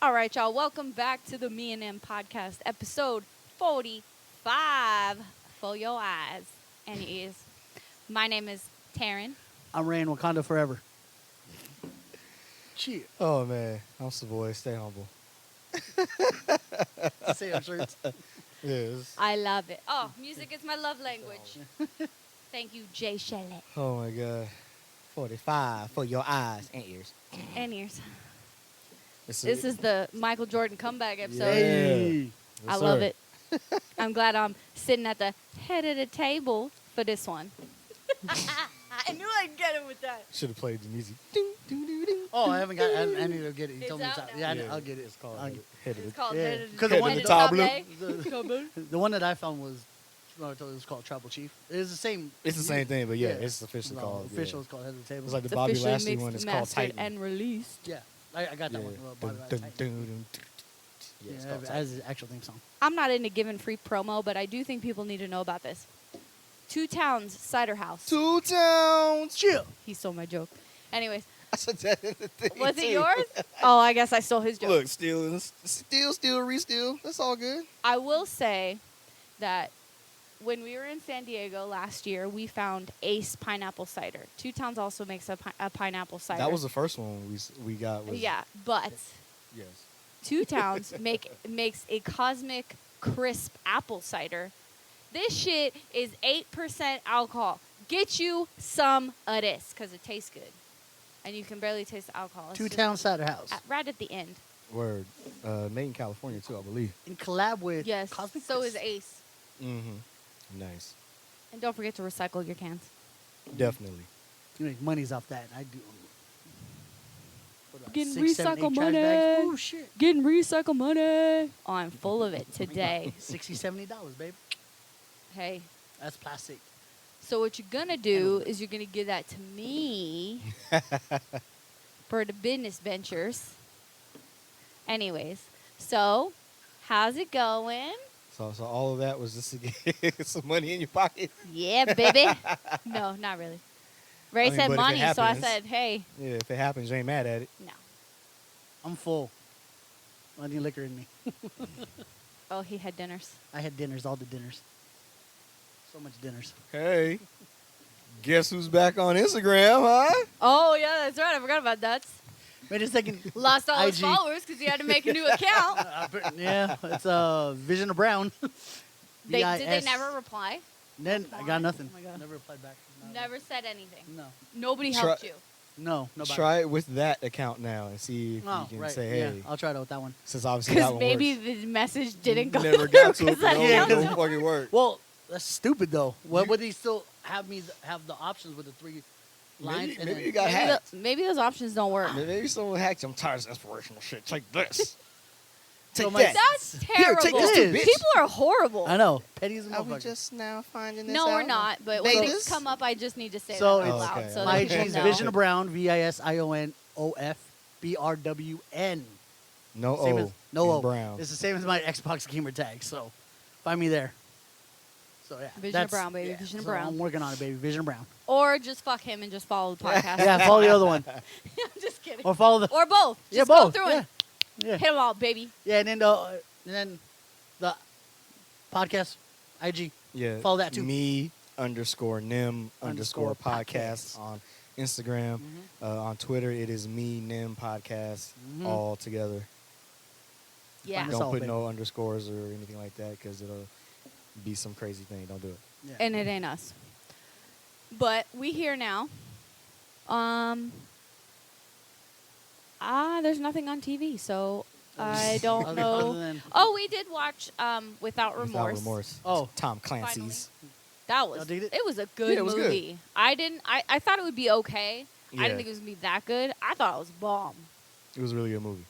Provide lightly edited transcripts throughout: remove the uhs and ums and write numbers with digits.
All right, y'all. Welcome back to the Me and Em podcast, episode 45 for your eyes and ears. My name is Taryn. I'm Ray in Wakanda forever. Cheer. Oh man, I'm Savoy. Stay humble. Say our shirts. Yes. I love it. Oh, music is my love language. Thank you, Jay Shelley. Oh my God. 45 for your eyes and ears. And ears. This This is the Michael Jordan comeback episode. Hey. Yes, I love sir. it. I'm glad I'm sitting at the head of the table for this one. I knew I'd get him with that. Should have played the music. Oh, I haven't got it. I need to get it. You It's told me out it's out. now. Yeah, I'll get it. It's called I'll head, get- head of It's the. called Yeah. Head of 'Cause the the one Head at of the the top Table. The one that I found was, I told you it was called Tribal Chief. It's the same. It's the same thing, but yeah, Yeah. it's officially No, called. official Yeah. is called Head of the Table. It's like the It's Bobby officially Lashley mixed, one is called mastered, Titan. and released. Yeah, I got that one. Dun, dun, dun, dun. Yeah, it's Yeah, called as Titan. the actual theme song. I'm not into giving free promo, but I do think people need to know about this. Two Towns Cider House. Two Towns. Chill. He stole my joke. Anyways, I said that in the thing. was it too. yours? Oh, I guess I stole his joke. Look, steal, re-steal. That's all good. I will say that when we were in San Diego last year, we found Ace Pineapple Cider. Two Towns also makes a pineapple cider. That was the first one we got. Was, yeah, but Yes. Two Towns makes a cosmic crisp apple cider. This shit is 8% alcohol. Get you some of this because it tastes good. And you can barely taste the alcohol. It's Two just Town Cider House. right at the end. Word. Made in California too, I believe. In collab with Yes. Cosmic So Crisp. is Ace. Mm-hmm. Nice. And don't forget to recycle your cans. Definitely. You make monies off that. I do. What, Getting 6, 7, 8 recycle trash bags? money. Ooh, shit. Getting recycle money. Oh, I'm full of it today. $60, $70, babe. Hey. That's plastic. So what you're gonna do is you're gonna give that to me for the business ventures. Anyways, so how's it going? So all of that was just to get some money in your pocket. Yeah, baby. No, not really. Ray I mean, said but if it money, so I happens- said, hey, Yeah, if it happens, you ain't mad at it. no. I'm full. I need liquor in me. Oh, he had dinners. I had dinners, all the dinners. So much dinners. Hey, guess who's back on Instagram, huh? Oh yeah, that's right. I forgot about that. Wait a second. Lost all his IG. followers because he had to make a new account. Yeah, it's Vision of Brown. Did they VIS. never reply? Then I got nothing. Oh my God. Never replied back. No. Never said anything. No. Nobody Try- helped you. No. Nobody. Try it with that account now and see if Oh, you can right. say, hey, Yeah, I'll try that with that one. since obviously that Because one maybe works. the message didn't go Never through got to it. 'cause that No, Yeah, account no because- don't- fucking work. Well, that's stupid though. What would he still have me have the options with the 3 lines? and Maybe then- you got Maybe, hacked. maybe those options don't work. Maybe someone hacked you. I'm tired of this inspirational shit. Take this. So Take my- that. That's terrible. take this too, bitch. People are horrible. I know. Petty as a Are we motherfucker. just now finding this No, out? we're not. But when things Vegas? come up, I just need to say So that out it's- loud. Okay. So My that IG people is know. Vision of Brown. VISIONOFBRWN. No Same O. as no It's O. Brown. It's the same as my Xbox gamer tag. So find me there. So yeah. Vision of that's- Brown, baby. Vision of so Brown. I'm working on it, baby. Vision of Brown. Or just fuck him and just follow the podcast. Yeah, follow the other one. I'm just kidding. Or follow the. Or both. Yeah, Just both. go through yeah. it. Yeah. Hit them all, baby. Yeah, and then the podcast IG. Yeah. Follow that too. Me _Nim Underscore podcast on Instagram. On Twitter, it is me Nim podcast Mhm. all together. Yeah. Find us Don't all, put baby. no underscores or anything like that because it'll be some crazy thing. Don't do it. Yeah. And it ain't us. But we here now. There's nothing on TV, so I don't Other know. than- Oh, we did watch Without Remorse. Without remorse. Oh. Tom Clancy's. That Y'all was dig it? it was a good Yeah, it was good. movie. I thought it would be okay. I Yeah. didn't think it was gonna be that good. I thought it was bomb. It was a really good movie.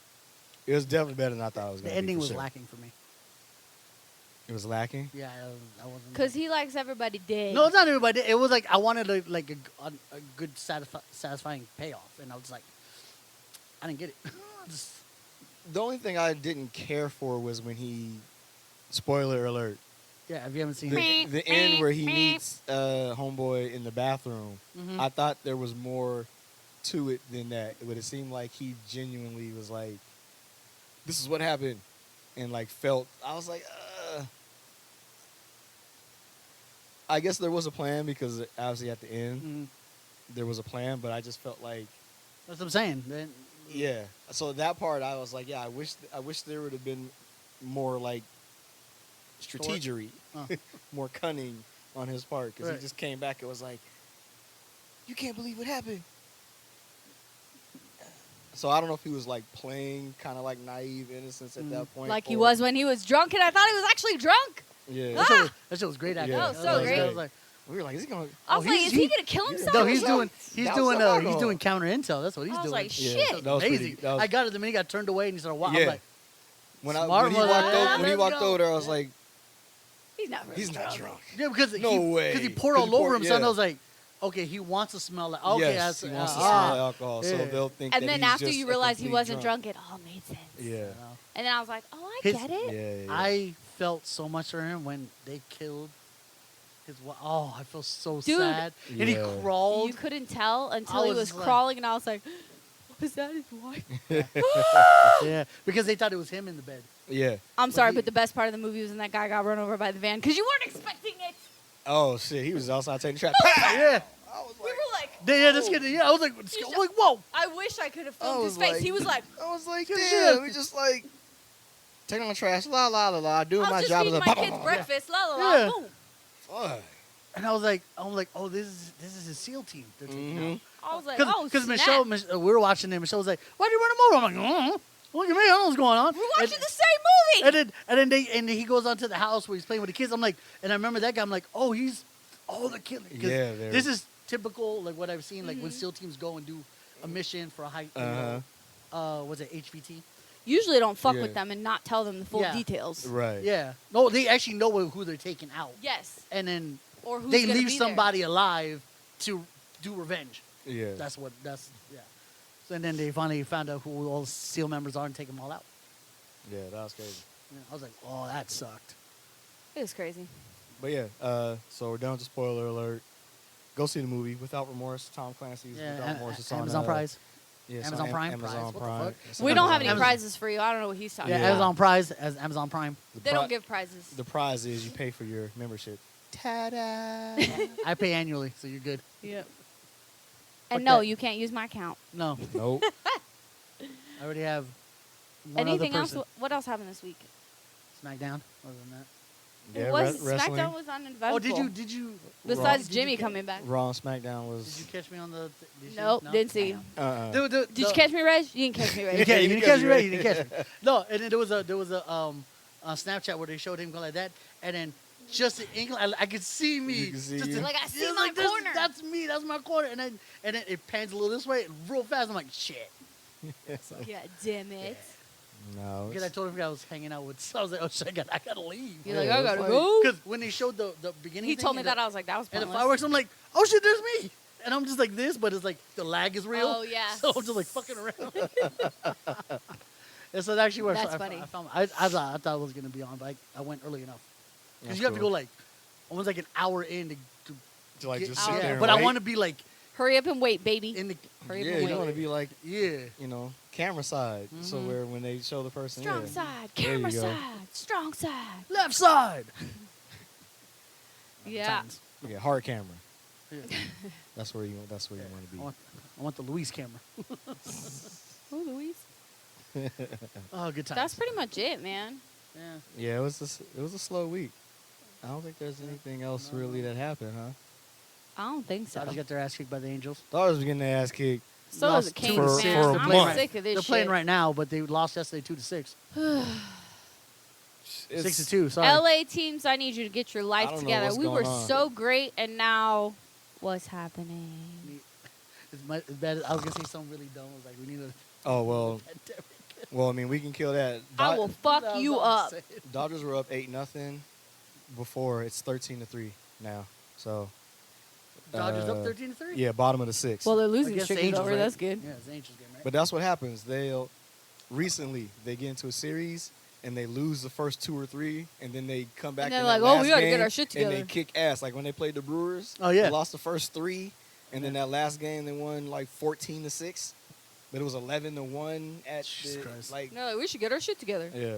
It was definitely better than I thought it was going The to be. ending for was sure. lacking for me. It was lacking. Yeah, I wasn't. Cause he likes everybody dead. No, it's not everybody. It was like I wanted a good satisfying payoff, and I was like, I didn't get it. Just- The only thing I didn't care for was when he, spoiler alert, yeah, if you haven't seen the, it, the end where he meets homeboy in the bathroom. Mhm. I thought there was more to it than that. But it seemed like he genuinely was like this is what happened, and like felt. I was like, I guess there was a plan because obviously at the end Mhm. there was a plan, but I just felt like, That's what I'm saying. Then, yeah. So that part I was like, yeah, I wish there would have been more like strategery, Oh. more cunning on his part because Right. he just came back and was like, you can't believe what happened. So I don't know if he was like playing kind of like naive innocence at that point. Like he or- was when he was drunk, and I thought he was actually drunk. Yeah. That shit was great acting. Yeah. Oh, so great. I was like, We were like, is he going to... I was like, is he gonna kill himself? no, or he's something? doing counter intel. That's what he's I was doing. like, Yeah. shit. That was Amazing. pretty- that was- I got it the minute he got turned away and he started walking. I Yeah. was like, When Smart he mother. walked over, when he Let's walked go. over there, I was like, He's not really he's not drunk. yeah, because No way. Because he poured 'Cause he all over poured- himself. And yeah. I was like, okay, he wants to smell like. Okay, Yes, that's, he wants to ah. smell alcohol, so Yeah. they'll think And that then he's after just you a realize he complete wasn't drunk, it all made sense. Yeah. And then I was like, oh, I His- get it. Yeah, yeah. I felt so much for him when they killed his wife. Oh, I feel so Dude. sad. And he Yeah. crawled. You couldn't tell until I he was was like- crawling, and I was like, was that his wife? Yeah, because they thought it was him in the bed. Yeah. I'm sorry, he- but the best part of the movie was when that guy got run over by the van because you weren't expecting it. Oh, shit. He was outside taking the trap. Yeah. I was We were like, Yeah, this kid. Yeah, I was like, whoa. I wish I could have I filmed was his face. like- He was like, I was like, Good damn. shit. We just like taking on the trash. La, la, la, la. Doing I my was just job. feeding as my a kids breakfast. La la la. Yeah. Boom. Fuck. And I was like, oh, this is his SEAL team. They're taking Mhm. out. I was like, Because oh, snap. Michelle, we were watching it. Michelle was like, "Why'd you run him over?" I'm like, "Look at me, I don't know what's going on." We're watching and, the same movie. and then he goes onto the house where he's playing with the kids. I'm like, and I remember that guy. I'm like, oh, the kid. 'Cause Yeah, they're- this is typical, like what I've seen, like when SEAL teams go and do a mission for a hike. Was it HVT? Usually don't fuck Yeah. with them and not tell them the full Yeah. details. Right. Yeah. No, they actually know who they're taking out, Yes. and then Or who's they gonna leave be there. somebody alive to do revenge. Yeah. That's yeah. So and then they finally found out who all the SEAL members are and take them all out. Yeah, that was crazy. Yeah, I was like, oh, that sucked. It was crazy. But yeah, so we're down to spoiler alert. Go see the movie Without Remorse. Tom Clancy's Yeah, Without Remorse. It's on Amazon Prize. Yeah, it's Amazon on Prime? Amazon Prize? What the Prime. fuck? It's We on don't have any Amazon. prizes for you. I don't know what he's talking Yeah, Yeah. about. Amazon Prize as Amazon Prime. The They don't pri- give prizes. The prize is you pay for your membership. Ta-da! I pay annually, so you're good. Yep. Fuck And no, that. you can't use my account. No, Nope. I already have one Anything other else? person. What else happened this week? SmackDown. Other than that. Yeah, it was wrestling. SmackDown was uneventful. Oh, did you? Besides did Jimmy you ca- coming back. Raw and SmackDown Did was. you catch me on the? Did you? Nope, No? didn't see you. Did Did you catch me, Reg? You didn't catch me, You Reg. didn't, You you didn't didn't catch me, me, right? You didn't catch me. No, and then there was a Snapchat where they showed him going like that, and then just in England, I could see me. You can see just you. in- Like, I see it's my this- corner. That's me. That's my corner. And then it pans a little this way, and real fast. I'm like, shit. Yeah, damn it. No. Because I told him I was hanging out with. So I was like, oh shit, I gotta leave. You're Yeah, like, I it's gotta like- go. Because when they showed the beginning, He thing told me and that. the, I was like, that was and the pointless. fireworks. I'm like, oh shit, there's me. And I'm just like this, but it's like the lag is real. Oh, yeah. So I'm just like fucking around. And so that actually worked. That's So funny. I thought it was gonna be on, but I went early enough. Because That's you have to cool. go like almost like an hour in to To like get, just sit yeah, there and but I wait. want to be like Hurry up and wait, baby. in the Hurry up Yeah, and you wait. want to be like, yeah. you know, camera side. So Mhm. where when they show the person, Strong yeah. side, There you camera go. side, strong side. Left side. Yeah. Times. Yeah, hard camera. Yeah. That's where you want to be. I want the Luis camera. Oh, Louise. Oh, good times. That's pretty much it, man. Yeah. Yeah, it was a slow week. I don't think there's anything else No. really that happened, huh? I don't think so. Dodgers got their ass kicked by the Angels. Dodgers were getting their ass kicked. So Lost does the 2 Kings, to for- 6. man. for a I'm month. sick of this They're playing shit. right now, but they lost yesterday 2-6. It's- 6-2. Sorry. LA teams, I need you to get your I life don't know together. what's We were going on. so great, and now what's happening? It's bad. I was gonna say something really dumb. I was like, we need a Oh well, pandemic. well. I mean, we can kill that. I will fuck That's you all I'm up. saying. Dodgers were up 8-0 before. It's 13-3 now. So Dodgers up uh, 13-3. Yeah, bottom of the sixth. Well, they're losing Against the streak is Angels, over. right? That's good. Yeah, it's the Angels game, right? But that's what happens. They'll recently they get into a series and they lose the first 2 or 3, and then they come back. And they're in like, that "Oh, last we gotta get game, our shit And they together." kick ass. Like when they played the Brewers. Oh, yeah. They lost the first 3, and then that last game they won like 14-6. but it was 11-1 at Jesus Christ. like. No, we should get our shit together. Yeah,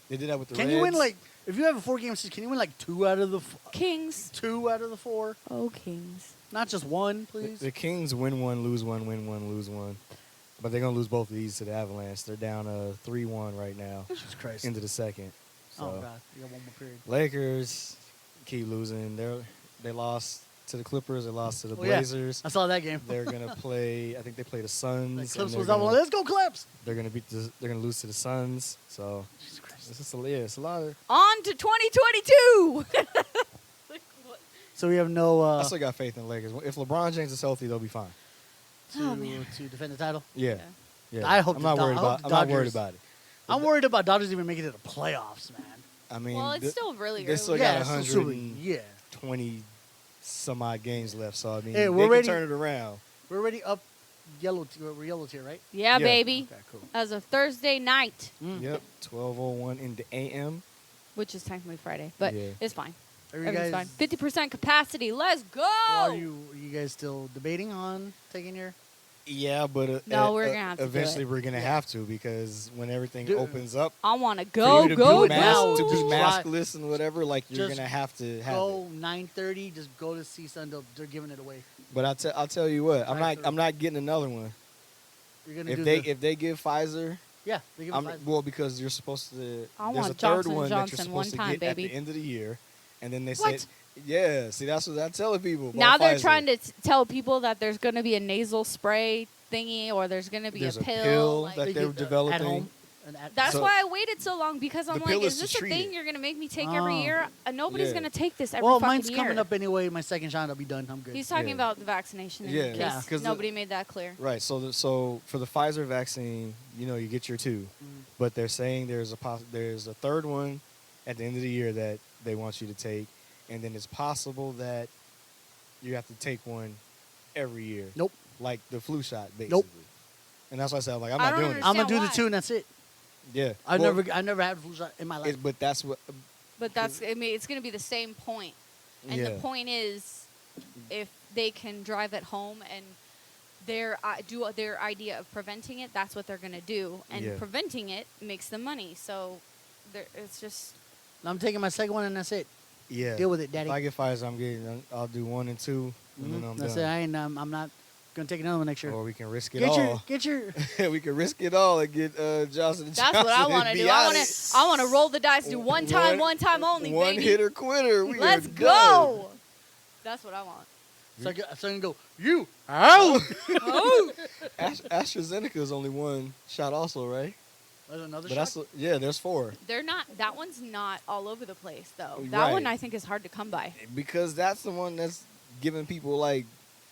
they did that with the Can Reds. you win like if you have a 4-game season? Can you win like 2 out of the Kings. 2 out of the 4? Oh, Kings. Not just one, The, please. the Kings win one, lose one, win one, lose one, but they're gonna lose both of these to the Avalanche. They're down 3-1 right now Jesus Christ. into the second. So Oh god, you got one more period. Lakers keep losing. They lost to the Clippers. They lost to the Oh, yeah. Blazers. I saw that game. They're gonna play. I think they play the Suns. Like and Clips they're was up. gonna- Let's go Clips. They're gonna beat. They're gonna lose to the Suns. So Jesus Christ. it's just it's a lot of. On to 2022. So we have no I still got faith in the Lakers. If LeBron James is healthy, they'll be fine. Oh, man. to defend the title. Yeah, yeah. I hope I'm the not Do- worried I hope about. the I'm not worried Dodgers- about it. I'm worried about Dodgers even making it to the playoffs, man. I mean, Well, it's still really they early. still Yeah, got it's still 120 super- yeah. some odd games left. So I mean, Hey, they we're can ready- turn it around. We're already up yellow. We're yellow tier, right? Yeah, Yeah. baby. Okay, cool. As of Thursday night, Yep, 12:01 in the AM. which is technically Friday, but Yeah. it's fine. Are you Everything's guys? fine. 50% capacity. Let's go. Are you guys still debating on taking your? Yeah, but No, we're gonna have to do eventually it. we're gonna have to because when everything Dude. opens up, I want to for go, you to go, be now, to go. be Just maskless and whatever, like you're just gonna have to have Go it. 9:30. Just go to see Sun. They're giving it away. But I'll tell you what, Drive through. I'm not getting another one. You're gonna If do they the, if they give Pfizer, yeah, they give it five. well because you're supposed to. I there's want a third Johnson one that Johnson you're supposed one to time, get baby. at the end of the year, and then they What? said, yeah. See, that's what I'm telling people. about Now they're Pfizer. trying to tell people that there's going to be a nasal spray thingy or there's going to be There's a a pill. pill like- that They they're get, developing. at home. That's So- why I waited so long because I'm The like, pill is is to this a treat thing it. you're going to make me take every Oh. year? Nobody's Yeah. going to take this every Well, fucking mine's year. coming up anyway. My second shot, I'll be done. I'm good. He's talking Yeah. about the vaccination in Yeah. case Yeah. 'Cause the- nobody made that clear. Right. So for the Pfizer vaccine, you get your 2, but they're saying there's a third one at the end of the year that they want you to take, and then it's possible that you have to take one every year. Nope. Like the flu shot, basically. Nope. And that's why I said like I'm I not don't doing it. I'm gonna understand do the why. 2 and that's it. Yeah. I Well, never had a flu shot in my life. But that's what. But that's, I mean, it's going to be the same point. And Yeah. the point is, if they can drive it home and do their idea of preventing it, that's what they're going to do. And Yeah. preventing it makes them money. So it's just, I'm taking my second one and that's it. Yeah. Deal with it, Daddy. If I get Pfizer, I'll do 1 and 2, and then I'm That's done. it. I ain't. I'm not gonna take another one next year. Or we can risk it Get all. your. We can risk it all and get Johnson and that's what I Johnson want to and do. be I out. want to roll the dice, do one time only, One baby. hitter quitter. We Let's are done. go. That's what I want. So I can go. You out. Oh, AstraZeneca is only one shot, also, right? There's another But shot. there's 4 they're not. That one's not all over the place though. That Right. one I think is hard to come by. because that's the one that's giving people like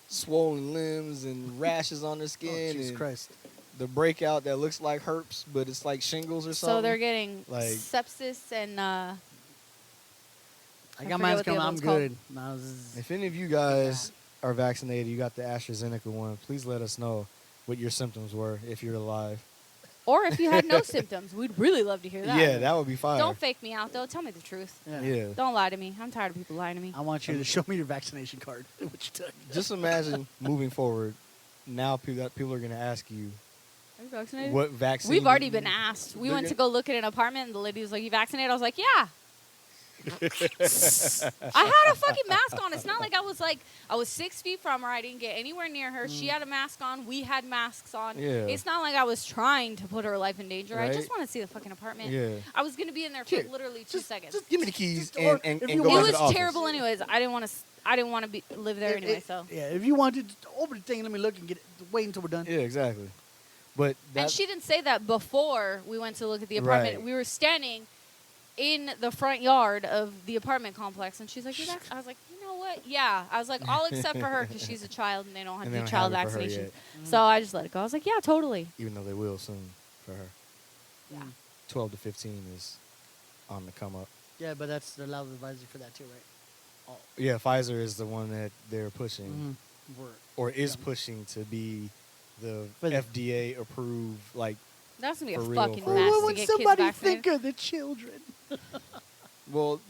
swollen limbs and rashes on their Oh, skin Jesus and Christ. the breakout that looks like herpes, but it's like shingles or something. So they're getting Like- sepsis and I forget got mine what the coming. other I'm one's called. good. No, this is- If any of you guys are vaccinated, you got the AstraZeneca one, please let us know what your symptoms were if you're alive. or if you had no symptoms, we'd really love to hear that. Yeah, that would be fire. Don't fake me out though. Tell me the truth. Yeah. Don't lie to me. I'm tired of people lying to me. I want you to show me your vaccination card. What you took. Just imagine moving forward. Now people are going to ask you Are you vaccinated? what vaccine. We've already been asked. We They're went to gonna- go look at an apartment, and the lady was like, "You vaccinated?" I was like, "Yeah." I had a fucking mask on. It's not like I was 6 feet from her. I didn't get anywhere near her. She had a mask on. We had masks on. Yeah. It's not like I was trying to put her life in danger. I Right. just want to see the fucking apartment. Yeah. I was gonna be in there for Here, literally 2 seconds. Just give me the keys or and if go you into want- it the was office. terrible, anyways. I didn't want to live there anyway. So. Yeah, if you wanted to open the thing, let me look and get it. Wait until we're done. Yeah, exactly. But And she didn't say that before we went to look at the apartment. Right. We were standing in the front yard of the apartment complex, and she's like, "You vac-" I was like, "You know what? Yeah." I was like, "All except for her because she's a child and they don't have And to they do don't child have it for her vaccinations." yet. So I just let it go. I was like, "Yeah, totally." even though they will soon for her. Yeah. 12 to 15 is on the come up. Yeah, but that's the loud advisory for that too, right? Oh. Yeah, Pfizer is the one that they're pushing Mm-hmm. or is Yeah. pushing to be the For the- FDA approved. Like, That's gonna be For a real, fucking for mess real. to What get somebody kids vaccinated. think of the children? well,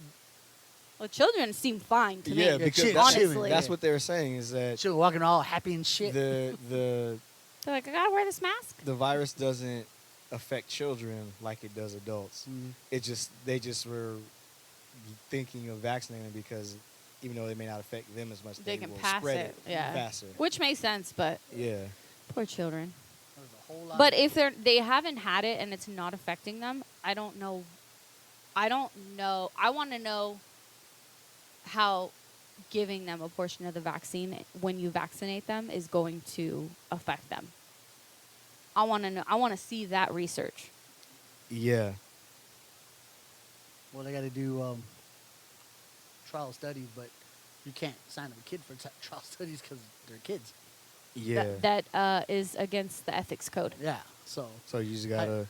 Well, children seem fine to yeah, me. because chill- that's, honestly. that's what they're saying is that Children walking all happy and shit. the They're like, I gotta wear this mask. the virus doesn't affect children like it does adults. They just were thinking of vaccinating because even though it may not affect them as much, They can will pass spread it, yeah. faster. Which makes sense, but Yeah. poor children. There's a whole lot. But if they haven't had it and it's not affecting them, I don't know. I want to know how giving them a portion of the vaccine when you vaccinate them is going to affect them. I want to know. I want to see that research. Yeah. Well, they got to do trial studies, but you can't sign up a kid for trial studies because they're kids. Yeah. That is against the ethics code. Yeah. So you just gotta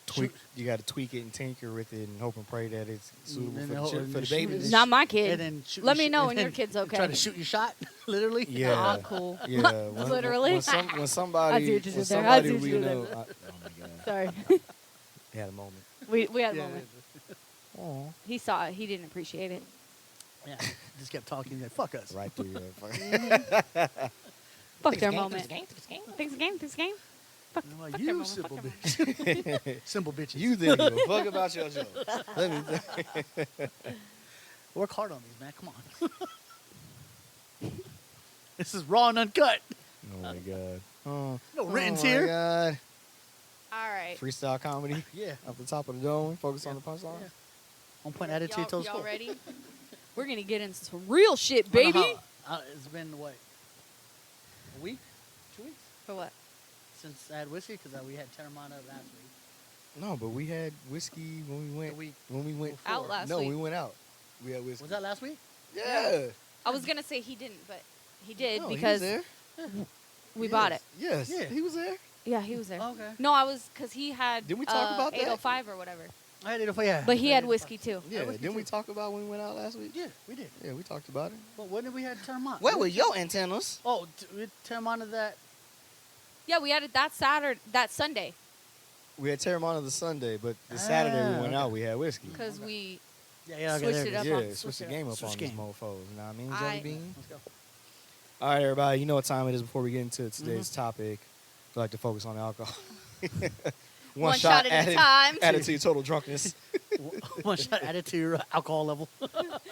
tweak it and tinker with it and hope and pray that it's suitable for the babies. Not my kid. And then Let me know when your kid's okay. Try to shoot your shot, literally. Yeah. Ah, cool. Yeah. Literally. When somebody, I see what you when did there. I somebody see what we you did know, there. oh my god, Sorry. we had a moment. we had a Yeah, moment. Oh. He saw it. He didn't appreciate it. yeah. Just kept talking. Like, fuck us. Right through your. Fuck their moment. Thanks game. Fuck Like, their you moment. simple Fuck their moment. bitch. Simple bitches. You didn't give a fuck about your joke. Let me. Work hard on these, man. Come on. This is raw and uncut. Oh my god. Oh, No written's my here. God. All right. Freestyle comedy Yeah. off the top of the dome. Focus on the punchline. Yeah. On point attitude to the Y'all score. ready? We're gonna get into some real shit, I don't know baby. how- it's been what? A week? 2 weeks? For what? Since I had whiskey because we had Terramana last week. No, but we had whiskey when we went. The week When we went before. Out last No, week. we went out. We had whiskey. Was that last week? Yeah. I was gonna say he didn't, but he did No, because he was we there. bought it. Yes. Yeah. He was there. Yeah, he was there. Okay. No, I was because he had. Didn't we talk about that? 805 or whatever. I had it yeah. But he I had it whiskey too. Yeah. whiskey Didn't we too. talk about when we went out last week? Yeah, we did. Yeah, we talked about it. But when did we have Terramana? Where were your antennas? Oh, we had Terramana that. Yeah, we had it that Sunday, We had Terramana the Sunday, but the Saturday we went okay. out. We had whiskey. because we. Yeah, okay, Switched there it is. up Yeah, on- switch the it game up. up Switch on these game. mofos. You know what I mean? I- Jelly bean. Let's go. All right, everybody. You know what time it is before we get into today's topic. I like to focus on alcohol. One shot at a time. Added to your total drunkenness. One shot added to your alcohol level.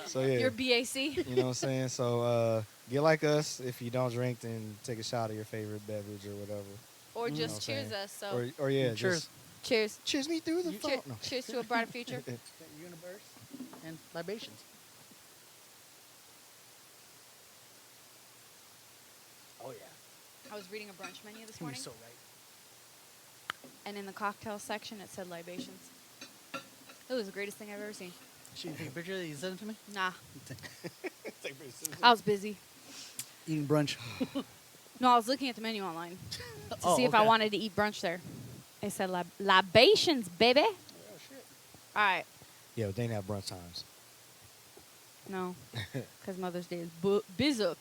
So yeah, Your BAC. you know what I'm saying. So get like us. If you don't drink, then take a shot of your favorite beverage or whatever. Or You know just what I'm cheers saying? us. So Or yeah, Cheers. just cheers. cheers me through the phone. No. Cheers to a brighter future. Universe and libations. Oh yeah. I was reading a brunch menu this He was morning, so right. and in the cocktail section it said libations. It was the greatest thing I've ever seen. Should you take a picture of it? You send it to me? Nah, Take pretty soon. I was busy. Eating brunch. No, I was looking at the menu online to Oh, see if I okay. wanted to eat brunch there. It said libations, baby. Oh shit. All right. Yeah, but they didn't have brunch times. No, because Mother's Day is bizooked.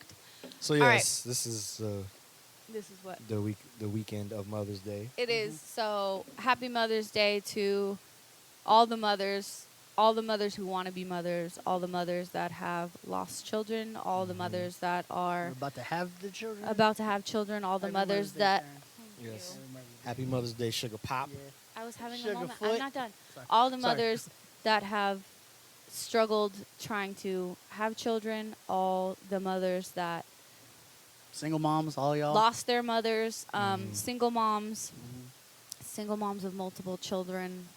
So right. yes, this is This is what the weekend of Mother's Day. it is. So happy Mother's Day to all the mothers who want to be mothers, all the mothers that have lost children, all the mothers that We're are about to have the children. about to have children, all the Happy mothers Mother's Day, that. Sharon. Yes. Happy Mother's Day. Happy Mother's Day, Sugar Pop. Yeah. I was having a Sugar moment. foot. I'm not done. Sorry. All the Sorry. mothers that have struggled trying to have children, all the mothers that Single moms, all y'all. lost their mothers, Mhm. single moms, Mhm. single moms of multiple children,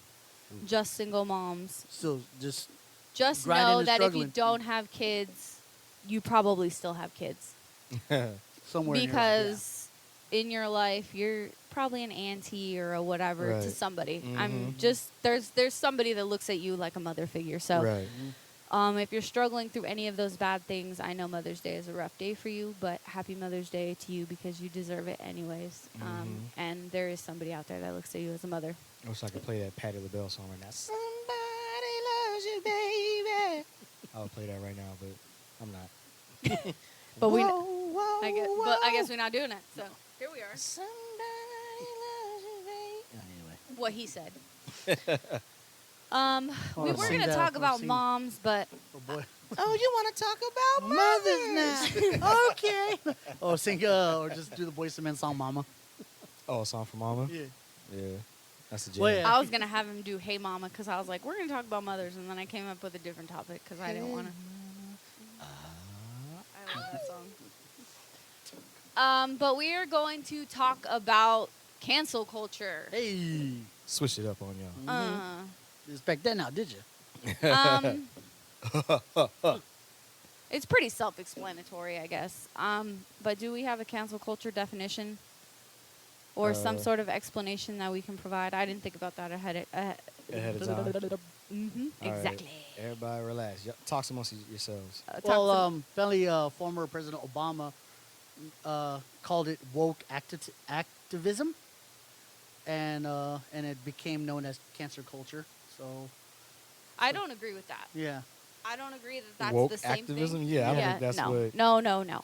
just single moms. Still just Just Grinding know and that if you struggling. don't have kids, you probably still have kids. somewhere Because in your life, you're probably an auntie or a whatever to Right. somebody. I'm Mhm. just there's somebody that looks at you like a mother figure. So right. if you're struggling through any of those bad things, I know Mother's Day is a rough day for you, but happy Mother's Day to you because you deserve it anyways. And there is somebody out there that looks at you as a mother. I wish I could play that Patti LaBelle song right now. Somebody loves you, baby. I would play that right now, but I'm not. But we, whoa, I guess we're not doing it. So here we are. Somebody loves you, baby. Anyway. What he said. We Wanna were sing gonna that- talk wanna about sing- moms, but Oh boy. Oh, you want to talk about Mother's Night. Okay. Oh, sing or just do the Boyz II Men song, Mama. Oh, a song for Mama. Yeah. Yeah, that's a jam. Well, yeah. I was gonna have him do "Hey Mama" because I was like, we're gonna talk about mothers, and then I came up with a different topic because I didn't want to. I love that song. But we are going to talk about cancel culture. Hey. Switch it up on y'all. Didn't expect that now, did you? It's pretty self-explanatory, I guess. But do we have a cancel culture definition or some sort of explanation that we can provide? I didn't think about that ahead Ahead of time. All right. Exactly. Everybody relax. Talk amongst yourselves. Apparently, former President Obama called it woke activism, and it became known as cancer culture. So, I don't agree with that. yeah. I don't agree that that's Woke the same activism? thing. Yeah, I don't think that's no. what- No.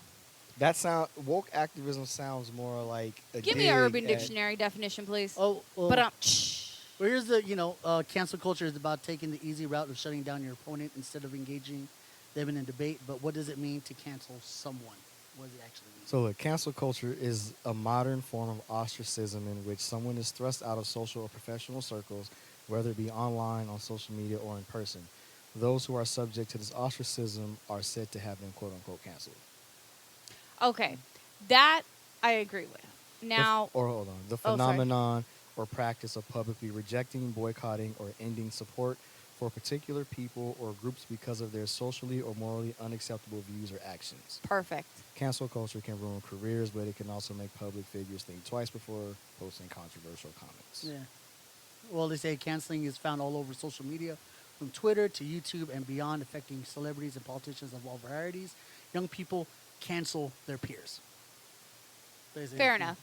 That woke activism sounds more like a Give me dig an Urban at- Dictionary definition, please. Oh, well, But well, here's the cancel culture is about taking the easy route of shutting down your opponent instead of engaging them in a debate. But what does it mean to cancel someone? What does it actually mean? So, look, cancel culture is a modern form of ostracism in which someone is thrust out of social or professional circles, whether it be online, on social media, or in person. Those who are subject to this ostracism are said to have been quote unquote canceled. okay, that I agree with. Now, Hold on. The sorry. phenomenon or practice of publicly rejecting, boycotting, or ending support for particular people or groups because of their socially or morally unacceptable views or actions. perfect. Cancel culture can ruin careers, but it can also make public figures think twice before posting controversial comments. Yeah. Well, they say canceling is found all over social media, from Twitter to YouTube and beyond, affecting celebrities and politicians of all varieties. Young people cancel their peers. Basically. Fair enough.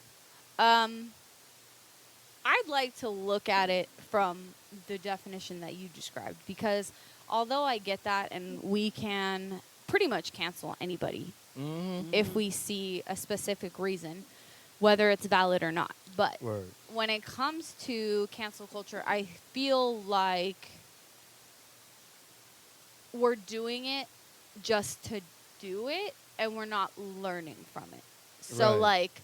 I'd like to look at it from the definition that you described because although I get that and we can pretty much cancel anybody Mm-hmm. if we see a specific reason, whether it's valid or not. But Word. when it comes to cancel culture, I feel like we're doing it just to do it and we're not learning from it. So Right. like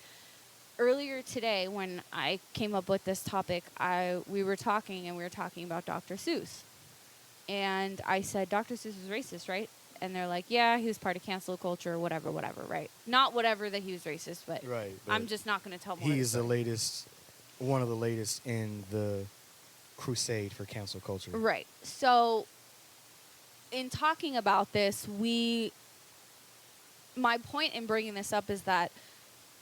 earlier today when I came up with this topic, we were talking about Dr. Seuss. And I said Dr. Seuss is racist, right? And they're like, yeah, he was part of cancel culture, whatever, right? Not whatever that he was racist, but Right. I'm just not going to tell more. He is one of the latest in the crusade for cancel culture. Right. So, in talking about this, my point in bringing this up is that,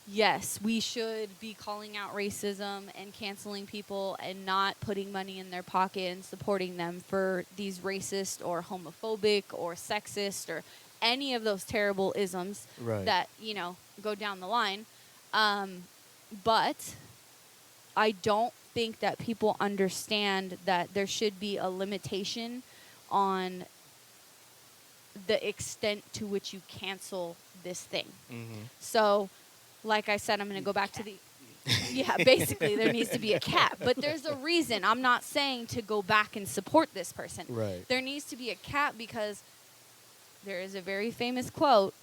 yes, we should be calling out racism and canceling people and not putting money in their pocket and supporting them for these racist or homophobic or sexist or any of those terrible isms Right. that, go down the line. But I don't think that people understand that there should be a limitation on the extent to which you cancel this thing. Mm-hmm. So, like I said, I'm going to go back to the... Yeah, basically, there needs to be a cap. But there's a reason. I'm not saying to go back and support this person. Right. There needs to be a cap because there is a very famous quote,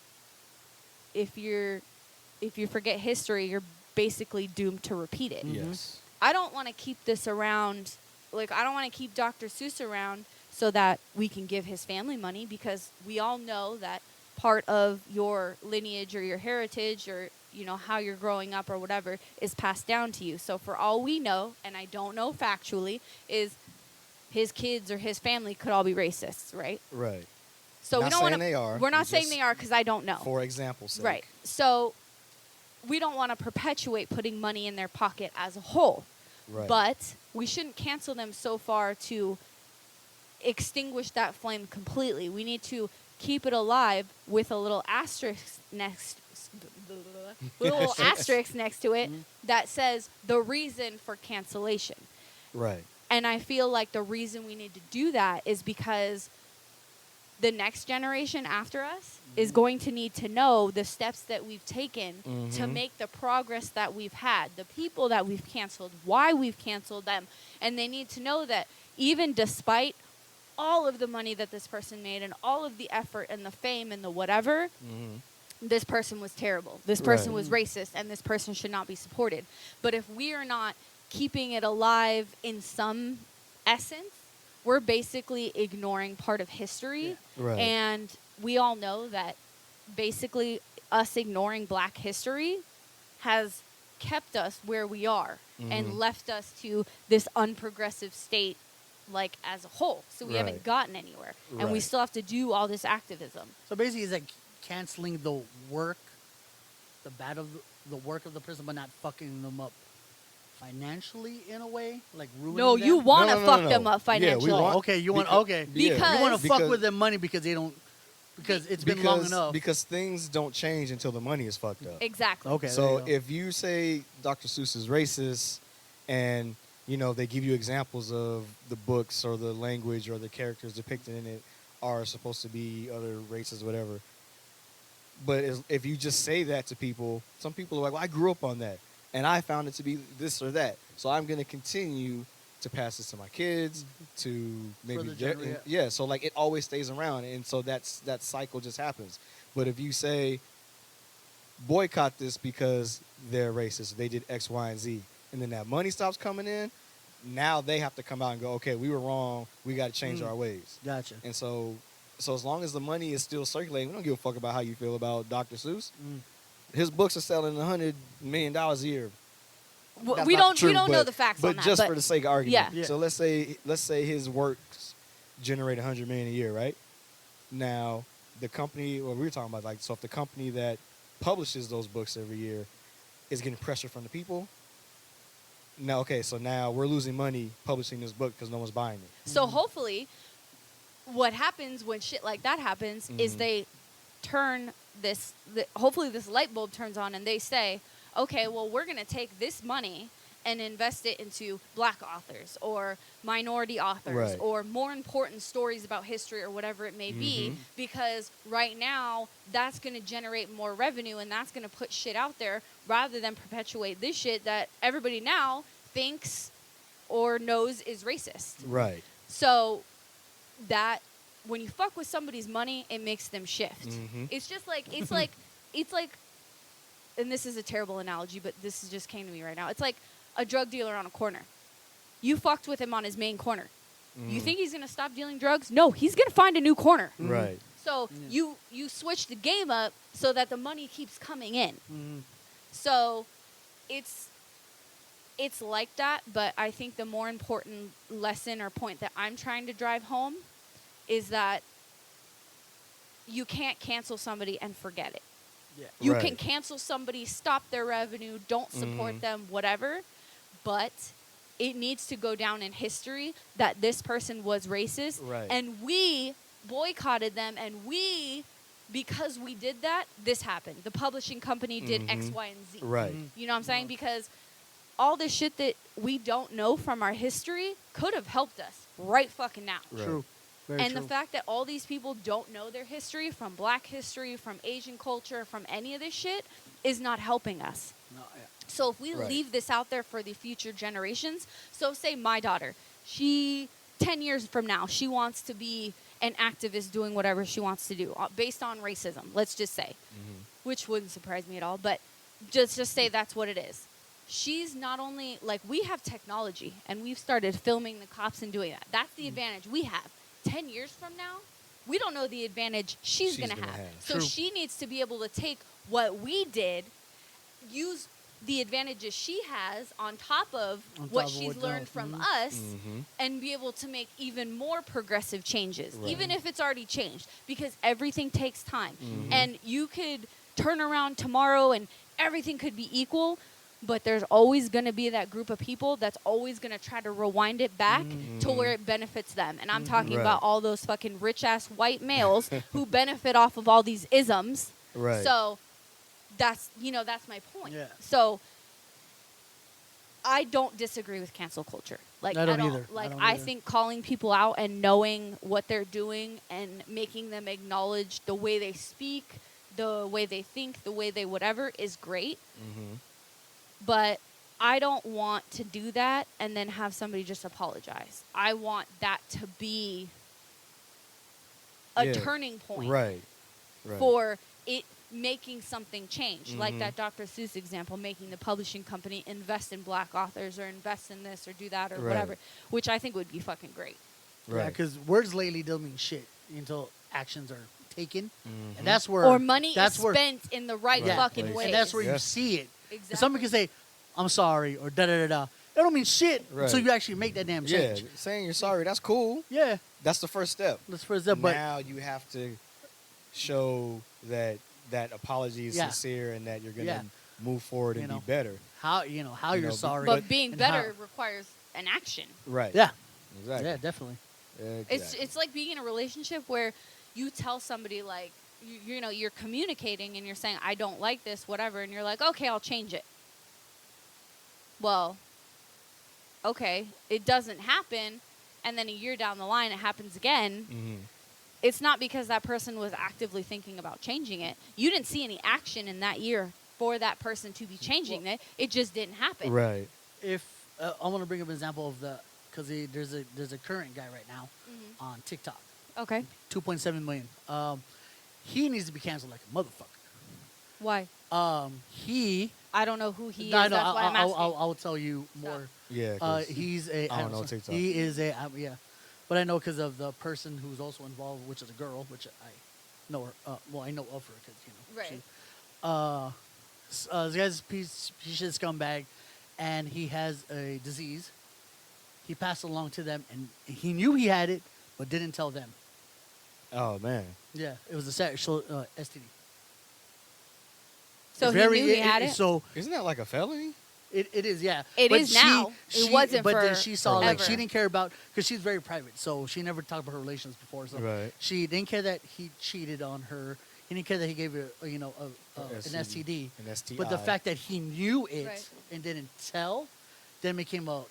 if you forget history, you're basically doomed to repeat it. Yes. I don't want to keep this around. Like, I don't want to keep Dr. Seuss around so that we can give his family money because we all know that part of your lineage or your heritage or, how you're growing up or whatever is passed down to you. So for all we know, and I don't know factually, is his kids or his family could all be racists, right? Right. So Not we don't want saying they are. We're not We saying just- they are because I don't know. For example's sake. Right. So we don't want to perpetuate putting money in their pocket as a whole. Right. But we shouldn't cancel them so far to extinguish that flame completely. We need to keep it alive with a little asterisk next to it that says the reason for cancellation. Right. And I feel like the reason we need to do that is because the next generation after us is going to need to know the steps that we've taken to Mhm. make the progress that we've had, the people that we've canceled, why we've canceled them. And they need to know that even despite all of the money that this person made and all of the effort and the fame and the whatever, this person was terrible. This person was racist, and this person should not be supported. But if we are not keeping it alive in some essence, we're basically ignoring part of history. Right. And we all know that basically us ignoring Black history has kept us where we are and left us to this unprogressive state, like, as a whole. So we haven't gotten anywhere. And we still have to do all this activism. So basically, it's like canceling the work, the bad of the work of the person, but not fucking them up financially in a way, like ruining No, them? you want to No, no, fuck no, them no. up financially. want- Okay, you want Beca- okay. Because- you want to fuck because- with their money because they don't, because it's been long enough. Because things don't change until the money is fucked up. Exactly. Okay. So there you go. if you say Dr. Seuss is racist, and they give you examples of the books or the language or the characters depicted in it are supposed to be other races, whatever. But if you just say that to people, some people are like, "Well, I grew up on that, and I found it to be this or that, so I'm going to continue to pass this to my kids, to maybe Further generate- yeah." So like it always stays around, and so that cycle just happens. But if you say boycott this because they're racist, they did X, Y, and Z, and then that money stops coming in, now they have to come out and go, "Okay, we were wrong. We got to change our ways." Gotcha. And so as long as the money is still circulating, we don't give a fuck about how you feel about Dr. Seuss. His books are selling $100 million a year. That's We not don't true, know but- the facts but on that. just but for the sake of argument. Yeah. Yeah. So let's say his works generate $100 million a year, right? Now the company, what we were talking about, like, so if the company that publishes those books every year is getting pressure from the people, now now we're losing money publishing this book because no one's buying it. So hopefully, what happens when shit like that happens is they turn hopefully this light bulb turns on and they say, okay, well, we're going to take this money and invest it into Black authors or minority authors Right. or more important stories about history or whatever it may be, because right now that's going to generate more revenue and that's going to put shit out there rather than perpetuate this shit that everybody now thinks or knows is racist. Right. So that when you fuck with somebody's money, it makes them shift. It's just like it's like, and this is a terrible analogy, but just came to me right now. It's like a drug dealer on a corner. You fucked with him on his main corner. You think he's gonna stop dealing drugs? No, he's gonna find a new corner. Right. So you switch the game up so that the money keeps coming in. So it's like that, but I think the more important lesson or point that I'm trying to drive home is that you can't cancel somebody and forget it. Yeah. You Right. can cancel somebody, stop their revenue, don't support them, whatever, but it needs to go down in history that this person was racist, Right. and we boycotted them, and because we did that, this happened. The publishing company did X, Y, and Z. Right. You know what I'm saying? Because all this shit that we don't know from our history could have helped us right fucking now. Right. True. Very And true. the fact that all these people don't know their history, from Black history, from Asian culture, from any of this shit, is not helping us. No, yeah. So if we Right. leave this out there for the future generations, so say my daughter, she 10 years from now, she wants to be an activist doing whatever she wants to do based on racism, let's just say, which wouldn't surprise me at all, but just say that's what it is. She's not only, like, we have technology and we've started filming the cops and doing that. That's the advantage we have. 10 years from now, we don't know the advantage she's going to gonna have. have. So True. she needs to be able to take what we did, use the advantages she has on top of On what top of she's what learned else. from Mhm. us, and be able to make even more progressive changes, Right. even if it's already changed, because everything takes time. And you could turn around tomorrow and everything could be equal, but there's always going to be that group of people that's always going to try to rewind it back to where it benefits them. And I'm talking Right. about all those fucking rich-ass white males who benefit off of all these isms. Right. So that's my point. Yeah. So I don't disagree with cancel culture. Like, I don't either. Like, I don't I either. think calling people out and knowing what they're doing and making them acknowledge the way they speak, the way they think, the way they whatever is great. But I don't want to do that and then have somebody just apologize. I want that to be Yeah. turning point Right. for it making something change. Like Mhm. that Dr. Seuss example, making the publishing company invest in black authors or invest in this or do that or Right. whatever, which I think would be fucking great. Yeah, Right. because words lately don't mean shit until actions are taken, Mhm. and that's where Or money that's is where, spent in the right Right fucking place. way. and that's where you Yes. see it. Exactly. If someone can say, "I'm sorry" or "da da da da," that don't mean shit until Right. you actually make that damn Yeah, change. saying you're sorry, that's cool. Yeah, That's the first step. that's for that. But Now you have to show that that apology is Yeah. sincere and that you're gonna Yeah. move forward You and know. be better. how how You you're know, sorry, but being and better how- requires an action. Right. yeah, Exactly. yeah, definitely. It's like being in a relationship where you tell somebody like you know you're communicating and you're saying I don't like this whatever and you're like okay I'll change it. Well, okay, it doesn't happen, and then a year down the line it happens again. Mhm. It's not because that person was actively thinking about changing it. You didn't see any action in that year for that person to be changing it. It just didn't happen. Right. If I want to bring up an example of the because there's a current guy right now Mhm. on TikTok, Okay. 2.7 million. He needs to be canceled like a motherfucker. Why? He I don't know who he is. No, no, That's why I'm asking. I'll tell you more. Yeah. 'cause He's a I don't know TikTok. He is a yeah, but I know because of the person who's also involved, which is a girl, which I know her. Well, I know of her because Right. this guy's piece of shit scumbag, and he has a disease. He passed along to them, and he knew he had it, but didn't tell them. Oh man. Yeah, it was a sexual STD. So It's he knew he had it. So Isn't that like a felony? it is, yeah. It But is now. It wasn't But then for she saw like she ever. didn't care about because she's very private, so she never talked about her relations before. So Right. she didn't care that he cheated on her. He didn't care that he gave her, an STD. An STI. But the fact that he knew it Right. and didn't tell, then became a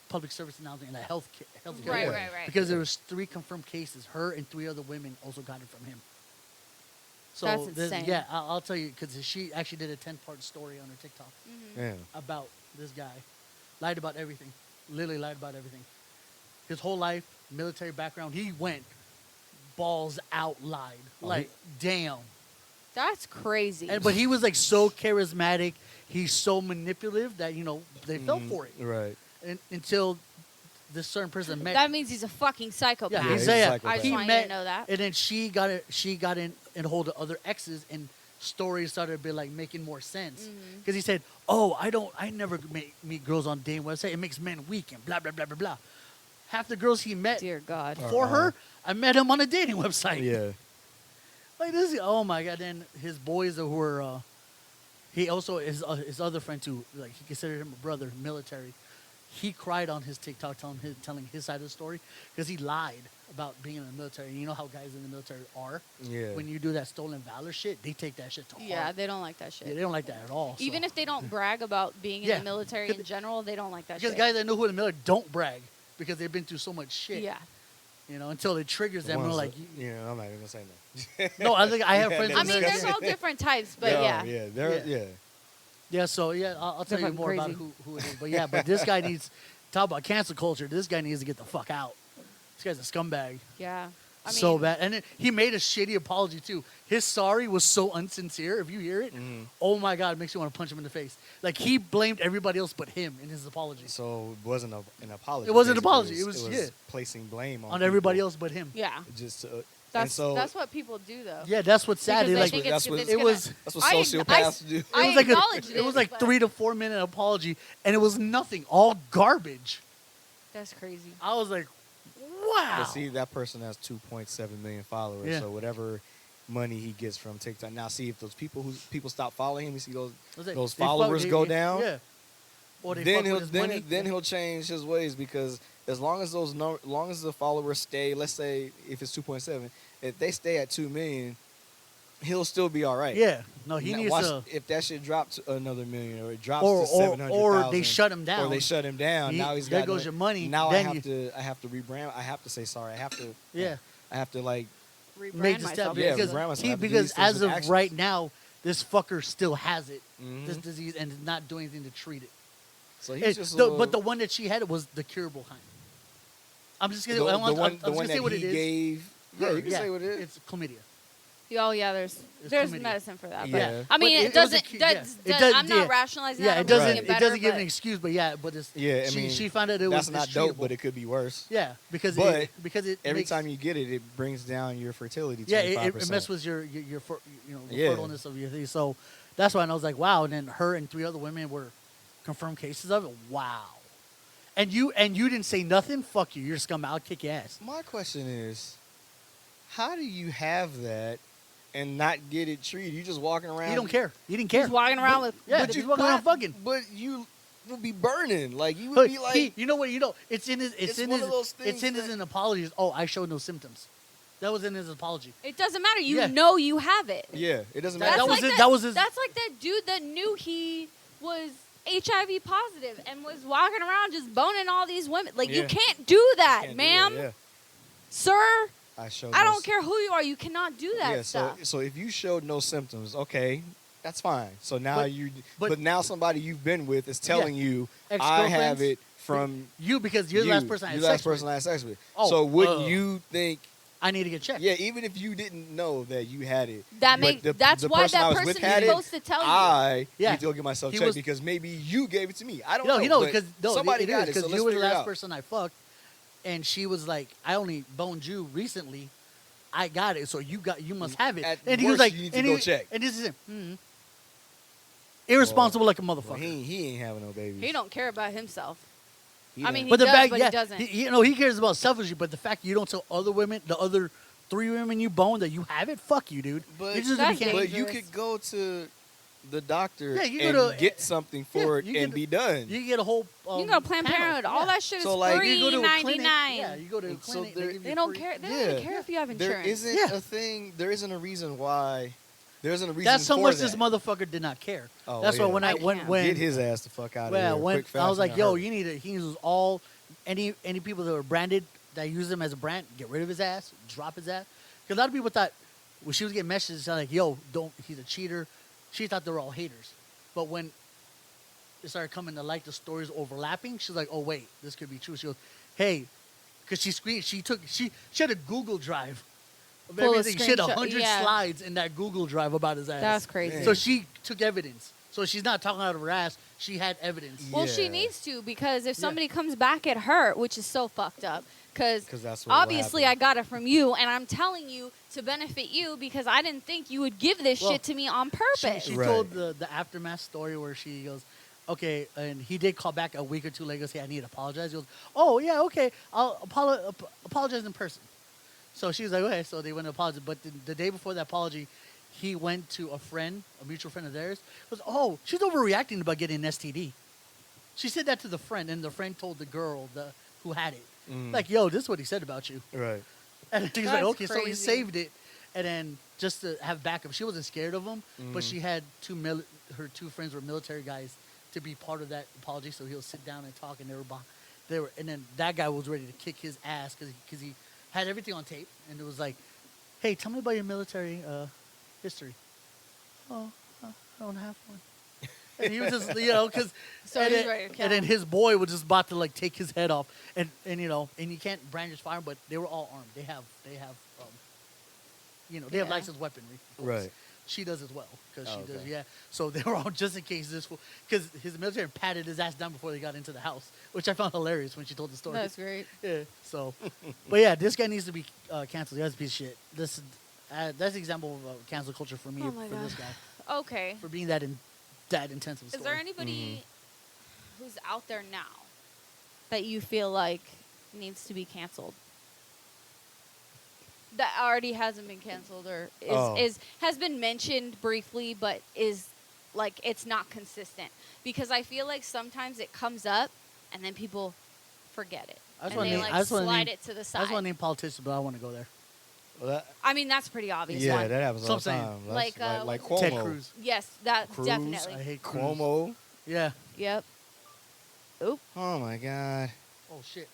public service announcement and a health care. Right, Yeah. right. Because there was 3 confirmed cases. Her and 3 other women also got it from him. So That's insane. yeah, I'll tell you because she actually did a 10-part story on her TikTok Mhm. Yeah. about this guy. Lied about everything. Literally lied about everything. His whole life, military background, he went balls out lied. Oh, Like, damn. That's crazy. But he was like so charismatic. He's so manipulative that, they fell Mhm. for it. Right. Until this certain person met. that means he's a fucking psychopath. Yeah, Yeah, he's he's a a psychopath. I just he want you met, to know that. and then she got in hold of other exes, and stories started to be like making more sense. Mhm. Because he said, I never meet girls on dating website. It makes men weak and blah blah blah blah blah. Half the girls he met Dear God. for her, I met him on a dating website. Yeah. Like this, oh my god! Then his boys who were, he also his other friend too. Like he considered him a brother, military. He cried on his TikTok telling his side of the story because he lied about being in the military. You know how guys in the military are. Yeah. When you do that stolen valor shit, they take that shit to heart. Yeah, they don't like that shit. Yeah, they don't like that at all. Even so. if they don't brag about being in Yeah. the military in general, they don't like that because shit. guys that know who in the military don't brag because they've been through so much shit. Yeah. Until it triggers The them. And ones they're like, that- yeah, I'm not even gonna say that. no, I think I have Yeah, friends. I in the mean, military. there's all different types, but Oh, yeah. Yeah. They're, Yeah. yeah. Yeah, so yeah, I'll tell you fucking more about crazy. who it is. But yeah, but this guy needs talk about cancel culture. This guy needs to get the fuck out. This guy's a scumbag. Yeah. I mean, So bad. And then he made a shitty apology too. His sorry was so unsincere. If you hear it, oh my god, it makes you want to punch him in the face. Like he blamed everybody else but him in his apology. So it wasn't an apology. It wasn't an basically. apology. It was yeah. placing blame On everybody people. else but him. Yeah. Just That's and so that's what people do though. Yeah, that's what's sad. Because It, they like, think that's it's, what- it's it gonna- was that's what I- sociopaths do. I it was like acknowledge it was like but 3 to 4 minute apology, and it was nothing. All garbage. That's crazy. I was like, wow. But see, that person has 2.7 million followers. Yeah. So whatever money he gets from TikTok. Now, see if those people stop following him. You see I was like, those they fuck- followers they- go they- down. Yeah. Or they Then fuck he'll with his money. then he'll change his ways because as long as long as the followers stay, let's say if it's 2.7, if they stay at 2 million, he'll still be all right. Yeah. No, he Now, needs watch, to. if that shit drops to another million or it drops Or to 700,000 or they shut him down. or they shut him down. He- Now he's there got goes your money. Now Then I have to rebrand. I have to say sorry. I have to Yeah. I have to like Rebrand Make the myself. step. Yeah, because rebrand myself. he, I have to do because these things as with of actions. right now, this fucker still has it, this Mhm. disease, and is not doing anything to treat it. So It- he's just a the- little, but the one that she had was the curable kind. I'm just gonna. the I'm one just gonna that say what he it is. gave Yeah, you can say what it is. It's chlamydia. Oh yeah, there's chlamydia. medicine for that. Yeah. But I mean, But it it was a doesn't. key- Does, yeah. It does- I'm not yeah. rationalizing Yeah, that. it I'm doesn't. making It better, doesn't give but an excuse, but yeah, but it's. Yeah, I mean, she found out it that's was. not it's dope, treatable. but it could be worse. Yeah, because But it Every makes, time you get it, it brings down your fertility. 25%. yeah, it messes with your the Yeah. fertileness of your thing. So that's why I was like, wow. And then her and 3 other women were confirmed cases of it. Wow. And you didn't say nothing. Fuck you. You're a scum. I'll kick your ass. My question is, how do you have that and not get it treated? You just walking around. You don't care. You didn't care. He's walking around with. Yeah, but but you he's walking around fucking. But you would be burning. Like you would But be like. you know what? It's in his. It's in one his. of those It's in things his apologies. Oh, I showed no symptoms. That was in his apology. It doesn't matter. You Yeah. know you have it. Yeah, it doesn't That's matter. That was like it. That was his. That's like that dude that knew he was HIV positive and was walking around just boning all these women. Like you Yeah. can't do that, Can't do ma'am, that, yeah. sir. I showed. I no don't care who you are. You cannot do that Yeah, stuff. so if you showed no symptoms, okay, that's fine. So now But- but now somebody you've been with is telling you I Ex-girlfriends? have it from You because you're the last person I had you're the last sex with. person I had sex with. Oh, So wouldn't you think? I need to get checked. Yeah, even if you didn't know that you had it, That but make the- that's the why person I that was person with is had it, supposed to tell you. I Yeah. need to go get myself He checked was- because maybe you gave it to me. I don't No, know. because somebody it got is, it. So you let's were the figure it last out. person I fucked, and she was like, "I only boned you recently. I got it, so you must have it." At and he was worst, like, you need to and go he, check. And this is irresponsible like a Well, motherfucker. he ain't having no babies. He don't care about himself. He I don't. mean, but the does, fact, but he yeah, doesn't. he cares about selfishly. But the fact you don't tell other women, the other 3 women you boned that you have it, fuck you, dude. But- You just That's became- But you dangerous. could go to the doctor Yeah, you and go to- get something for yeah, it you and get- be done. You get a whole. You can go to Planned panel. Parenthood. All Yeah. that shit is So, like, free, You go to a clinic, 99. Yeah, you go to a So clinic. there- give you They don't free- care. They Yeah. don't even care if you have There insurance. isn't Yeah. a thing. There isn't a reason why. There isn't a reason. That's how for much that. this motherfucker did not care. Oh, That's why yeah. when I I when can't. when Get his ass the fuck out of yeah here. when quick, fast, I was like, and yo, hurry. you need to. He uses all any people that were branded that use them as a brand. Get rid of his ass. Drop his ass. Because a lot of people thought when she was getting messages like, yo, don't. He's a cheater. She thought they were all haters. But when it started coming to light, the stories overlapping, she's like, oh wait, this could be true. She goes, hey, because she had a Google Drive of Full of everything. She had screenshot- 100 yeah. slides in that Google Drive about his ass. That's crazy. So she took evidence. So she's not talking out of her ass. She had evidence. Well, she Yeah. needs to because if Yeah. somebody comes back at her, which is so fucked up, because 'Cause that's what will obviously I happen. got it from you, and I'm telling you to benefit you because I didn't think you would give this Well, shit to me on purpose. She Right. told the aftermath story where she goes, okay, and he did call back a week or two later, say, I need to apologize. He goes, oh, yeah, okay, I'll apologize in person. So she was like, okay, so they went to apologize. But the day before the apology, he went to a friend, a mutual friend of theirs, goes, oh, she's overreacting about getting an STD. She said that to the friend, and the friend told the girl who had it. Mm. Like, yo, this is what he said about you. Right. And he's like, That's okay, so he crazy. saved it, and then just to have backup. She wasn't scared of him, but she had her 2 friends were military guys to be part of that apology. So he'll sit down and talk, and and then that guy was ready to kick his ass because he had everything on tape, and it was like, hey, tell me about your military history. Oh, I don't have one. And he was just, because So he's ready to kill and then him. his boy was just about to like take his head off, and you can't brandish fire, but they were all armed. They have they have Yeah. licensed weaponry. of course. Right. She does as well because Oh, she does. okay. Yeah. So they were all just in case this because his military patted his ass down before they got into the house, which I found hilarious when she told the story. That's great. Yeah. So, but yeah, this guy needs to be canceled. That's a piece of shit. That's an example of cancel culture for me Oh my for this God. guy Okay. for being that intense of a Is story. there anybody who's out there now that you feel like needs to be canceled? That already hasn't been canceled or has been mentioned briefly, but is like it's not consistent because I feel like sometimes it comes up and then people forget it I just and wanna they name- like I just wanna slide name- it to the I side. just want to name politicians, but I want to go there. Well, I mean that's pretty obvious. yeah, one. that happens all the So I'm time. saying. Like, like what's Cuomo. Ted Cruz. Yes, that Cruz, definitely. I hate Cruz. Cuomo. Yeah. Yep. Oop. Oh my god. Oh shit.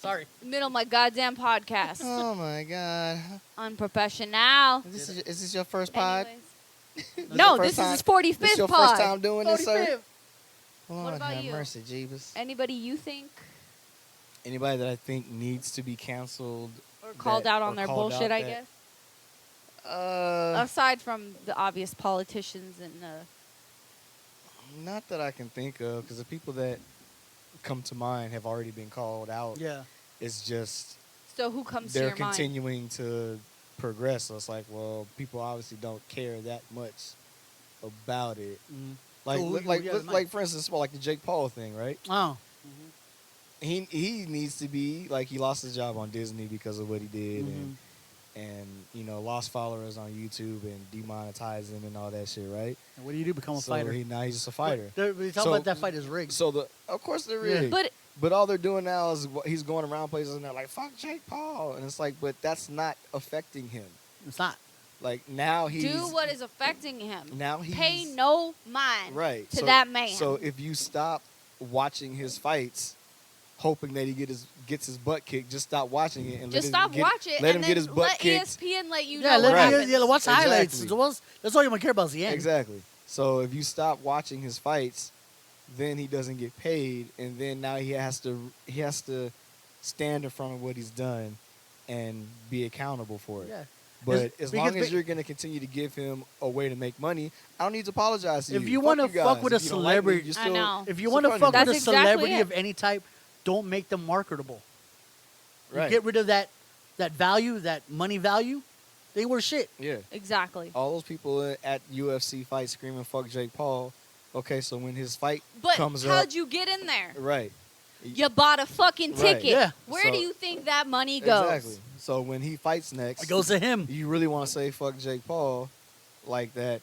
Sorry. Middle of my goddamn podcast. Oh my god. Unprofessional. Is this your first pod? Anyways. No, your this first is his time- 45th This your pod. first time doing this, sir? 45th. Lord about have you? mercy, Jeebus. Anybody you think Anybody that I think needs to be canceled. or Or called out on or their called bullshit, out I that- guess. Uh, Aside from the obvious politicians and not that I can think of, because the people that come to mind have already been called out. Yeah. It's just so who comes to they're your mind? continuing to progress. So it's like, well, people obviously don't care that much about it. Mm. Like, So who- like, yeah, like for instance, well, like the Jake Paul thing, right? Oh. He needs to be like, he lost his job on Disney because of what he did, Mhm. and you know, lost followers on YouTube and demonetized him and all that shit, right? And what do you do? Become a So fighter? now he's just a fighter. They talk So- about that fight is rigged. So of course they're Yeah. rigged. But But all they're doing now is he's going around places and they're like, fuck Jake Paul. And it's like, but that's not affecting him. It's not. Like, now he's... do what is affecting him. Now he's... Pay no mind right. to so, that man. So if you stop watching his fights, hoping that he gets his butt kicked, just stop watching it. And just let him stop watching it Let and him get his then butt let kicked. ESPN let you Yeah, know what Right. happens. watch the highlights. Exactly. That's all you want to care about is the end. Exactly. So if you stop watching his fights, then he doesn't get paid, and then now he has to stand in front of what he's done and be accountable for it. Yeah. But It's- as because long as ba- you're going to continue to give him a way to make money, I don't need to apologize to you. If you Fuck wanna you guys. fuck with a If you don't like me, celebrity- you're I still- know. If you still want to funny. fuck That's with a exactly celebrity it. of any type, don't make them marketable. You Right. get rid of that value, that money value. They ain't worth shit. Yeah. Exactly. All those people at UFC fights screaming "fuck Jake Paul." Okay, so when his fight But comes how'd up, you get in there? right? You bought a fucking Right. ticket. Yeah. Where So- do you think that money goes? Exactly. So when he fights next, It goes to him. you really want to say "fuck Jake Paul" like that?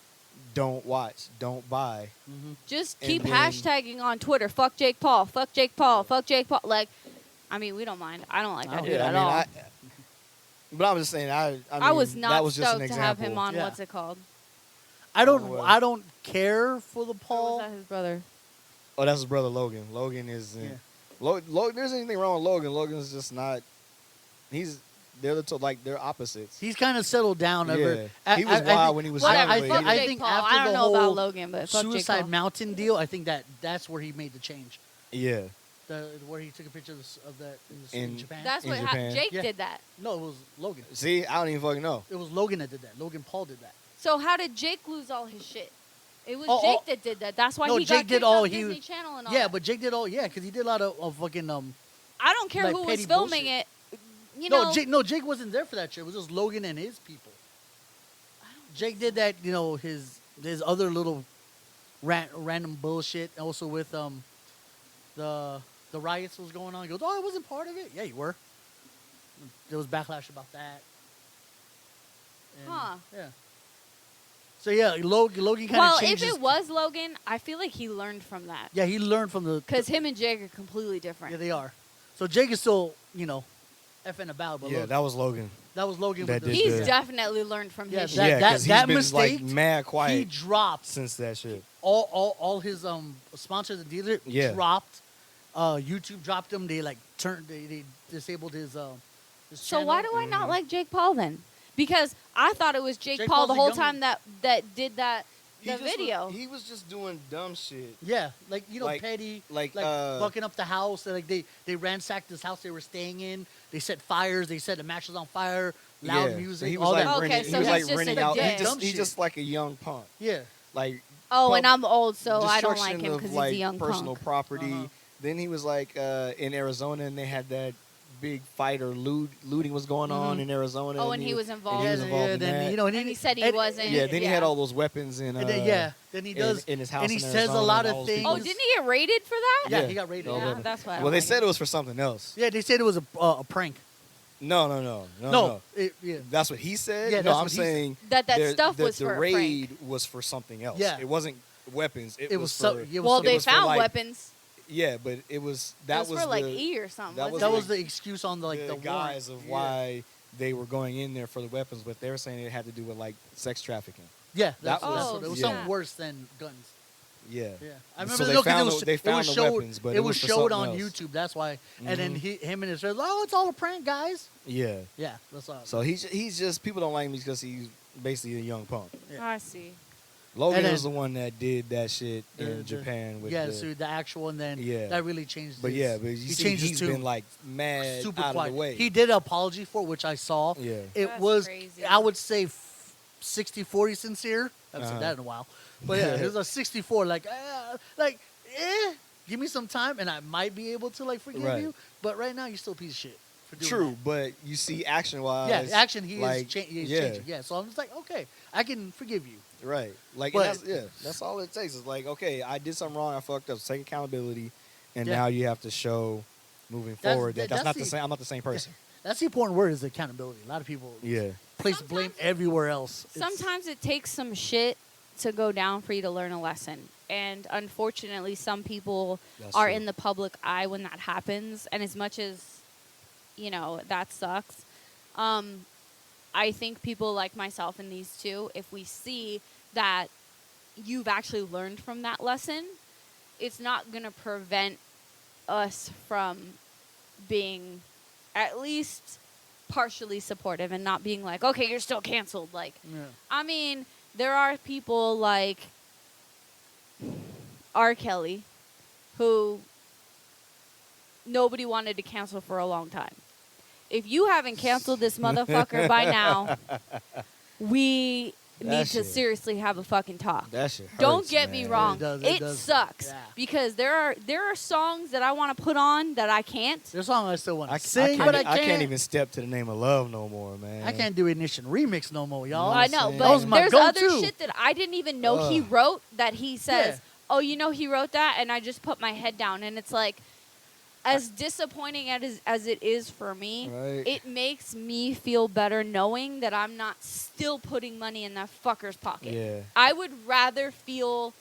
Don't watch. Don't buy. Just And keep then- hashtagging on Twitter. Fuck Jake Paul. Fuck Jake Paul. Fuck Jake Paul. Like, I mean, we don't mind. I don't like that dude at all. But I'm just saying. I I was that not was just an stoked to have him example. on. Yeah. What's it called? I don't. Well- I don't care for the Or Paul. was that his brother? Oh, that's his brother Logan. Logan is. Yeah. There's anything wrong with Logan. Logan's just not. They're opposites. He's kind of settled down. Yeah. I- He was I wild think- when he was Whatever. young. but Fuck he- I Jake think Paul. after I don't the know about whole Logan, but fuck Jake Suicide Paul. Mountain deal, I think that's where he made the change. Yeah. Where he took a picture of that in In- Japan. That's In what Japan. Jake Yeah. did that. No, it was Logan. See, I don't even fucking know. It was Logan that did that. Logan Paul did that. So how did Jake lose all his shit? It was Oh, Jake oh. that did that. That's why No, he Jake got did kicked all off he- Disney Channel and all Yeah, that. but Jake did all. Yeah, because he did a lot of fucking I don't care like, who was petty filming bullshit. it. You know, Jake wasn't there for that shit. It was just Logan and his people. Jake did that. His other little random bullshit. Also with the riots was going on. He goes, "Oh, I wasn't part of it." Yeah, you were. There was backlash about that. And, Huh. Yeah. So yeah, Logan kind of well, changed. if it was Logan, I feel like he learned from that. Yeah, he learned from the. Because him and Jake are completely different. Yeah, they are. So Jake is still, effing about. But Yeah, that was Logan. that was Logan. that with the, did He's that. definitely learned from Yeah, his that- shit. Yeah, because he's that been mistake, like mad he quiet dropped since that shit. all his sponsors and dealers Yeah. dropped. YouTube dropped him. They they disabled his So why do I Mm-hmm. not like Jake Paul then? Because I thought it was Jake, Jake Paul Paul's the a whole young- time that did that He just video. Was, he was just doing dumb shit. Yeah, like Like- petty, like, fucking up the house. Like they ransacked this house they were staying in. They set fires. They set the matches on fire. Loud Yeah. music. So he was all like that. Okay, renting, so he was he's like just renting a out. dick. Dumb He's shit. just like a young punk. Yeah. Like Oh, and pub- I'm old, so I don't like destruction him of, because like, he's a young personal punk. property. Uh-huh. Then he was like in Arizona, and they had that big fight or looting was going on in Arizona. Oh, and he was involved. And he was involved in then that. And he said he wasn't. Yeah, then he had yeah. all those weapons in. And then, then he does. in his house, and he in says a Arizona lot and of all those things. people. Oh, didn't he get raided for that? Yeah, he got raided. all Yeah, weapons. that's why I Well, don't they like said him. it was for something else. Yeah, they said it was a prank. No. Yeah. That's what he said. Yeah, no, that's I'm what he saying That there- stuff the, was the for a raid prank. was for something else. Yeah. It wasn't weapons. It, It was was so- for, it was Well, something- they was for, found like- weapons. Yeah, but it was It that was was for like the, E or something. that wasn't That it? was the excuse on the the warrant. guise of Yeah. why they were going in there for the weapons, but they were saying it had to do with like sex trafficking. Yeah, That that's was- what it was. yeah. Something worse than guns. Yeah. Yeah, I So remember. they no, 'cause found it was, they found it was the showed, weapons, but it was for showed something on else. YouTube. That's why. And then Mhm. him and his friends, oh, it's all a prank, guys. Yeah. Yeah, that's all. So he's just people don't like me because he's basically a young punk. Yeah. I see. Logan And then- was the one that did that shit The- in the- Japan with yeah, the. so the actual, and then Yeah. that really changed. But his, yeah, but you he see, changed his he's tune. been like mad Super out quiet. of the way. He did an apology for it, which I saw. Yeah. It That's was, crazy. I would say, 60-40 sincere. I haven't said Uh-huh. that in a while, but yeah, it was a 64. Give me some time, and I might be able to like forgive Right. you. But right now, you're still a piece of shit for doing True, that. but you see, action wise, Yeah, action he like, is he's yeah, changing. Yeah, so I'm just like, okay, I can forgive you. right. Like, But- and that's all it takes. It's like, okay, I did something wrong, I fucked up, take accountability, and Yeah. now you have to show moving forward that that's not the same. I'm not the same person. That's the important word is accountability. A lot of people Yeah, place blame everywhere else. Sometimes it takes some shit to go down for you to learn a lesson. And unfortunately, some people That's are true. in the public eye when that happens. And as much as, that sucks, I think people like myself and these two, if we see that you've actually learned from that lesson, it's not going to prevent us from being at least partially supportive and not being like, okay, you're still canceled. Like, Yeah. I mean, there are people like R. Kelly who nobody wanted to cancel for a long time. If you haven't canceled this motherfucker by now, we That need to shit. seriously have a fucking talk. that shit. Don't hurts, get me man. wrong. It does. Sucks Yeah. because there are songs that I want to put on that I can't. There's a song I still want I, to sing, can't, but I can't even step to the name of love no more, man. I can't do Ignition remix no more, y'all. I know, saying? That was but my there's other go-to. shit that I didn't even know he Ugh. wrote that he says, Yeah. "Oh, he wrote that," and I just put my head down, and it's like, as disappointing as it is for me, Right. it makes me feel better knowing that I'm not still putting money in that fucker's pocket. Yeah. I would rather feel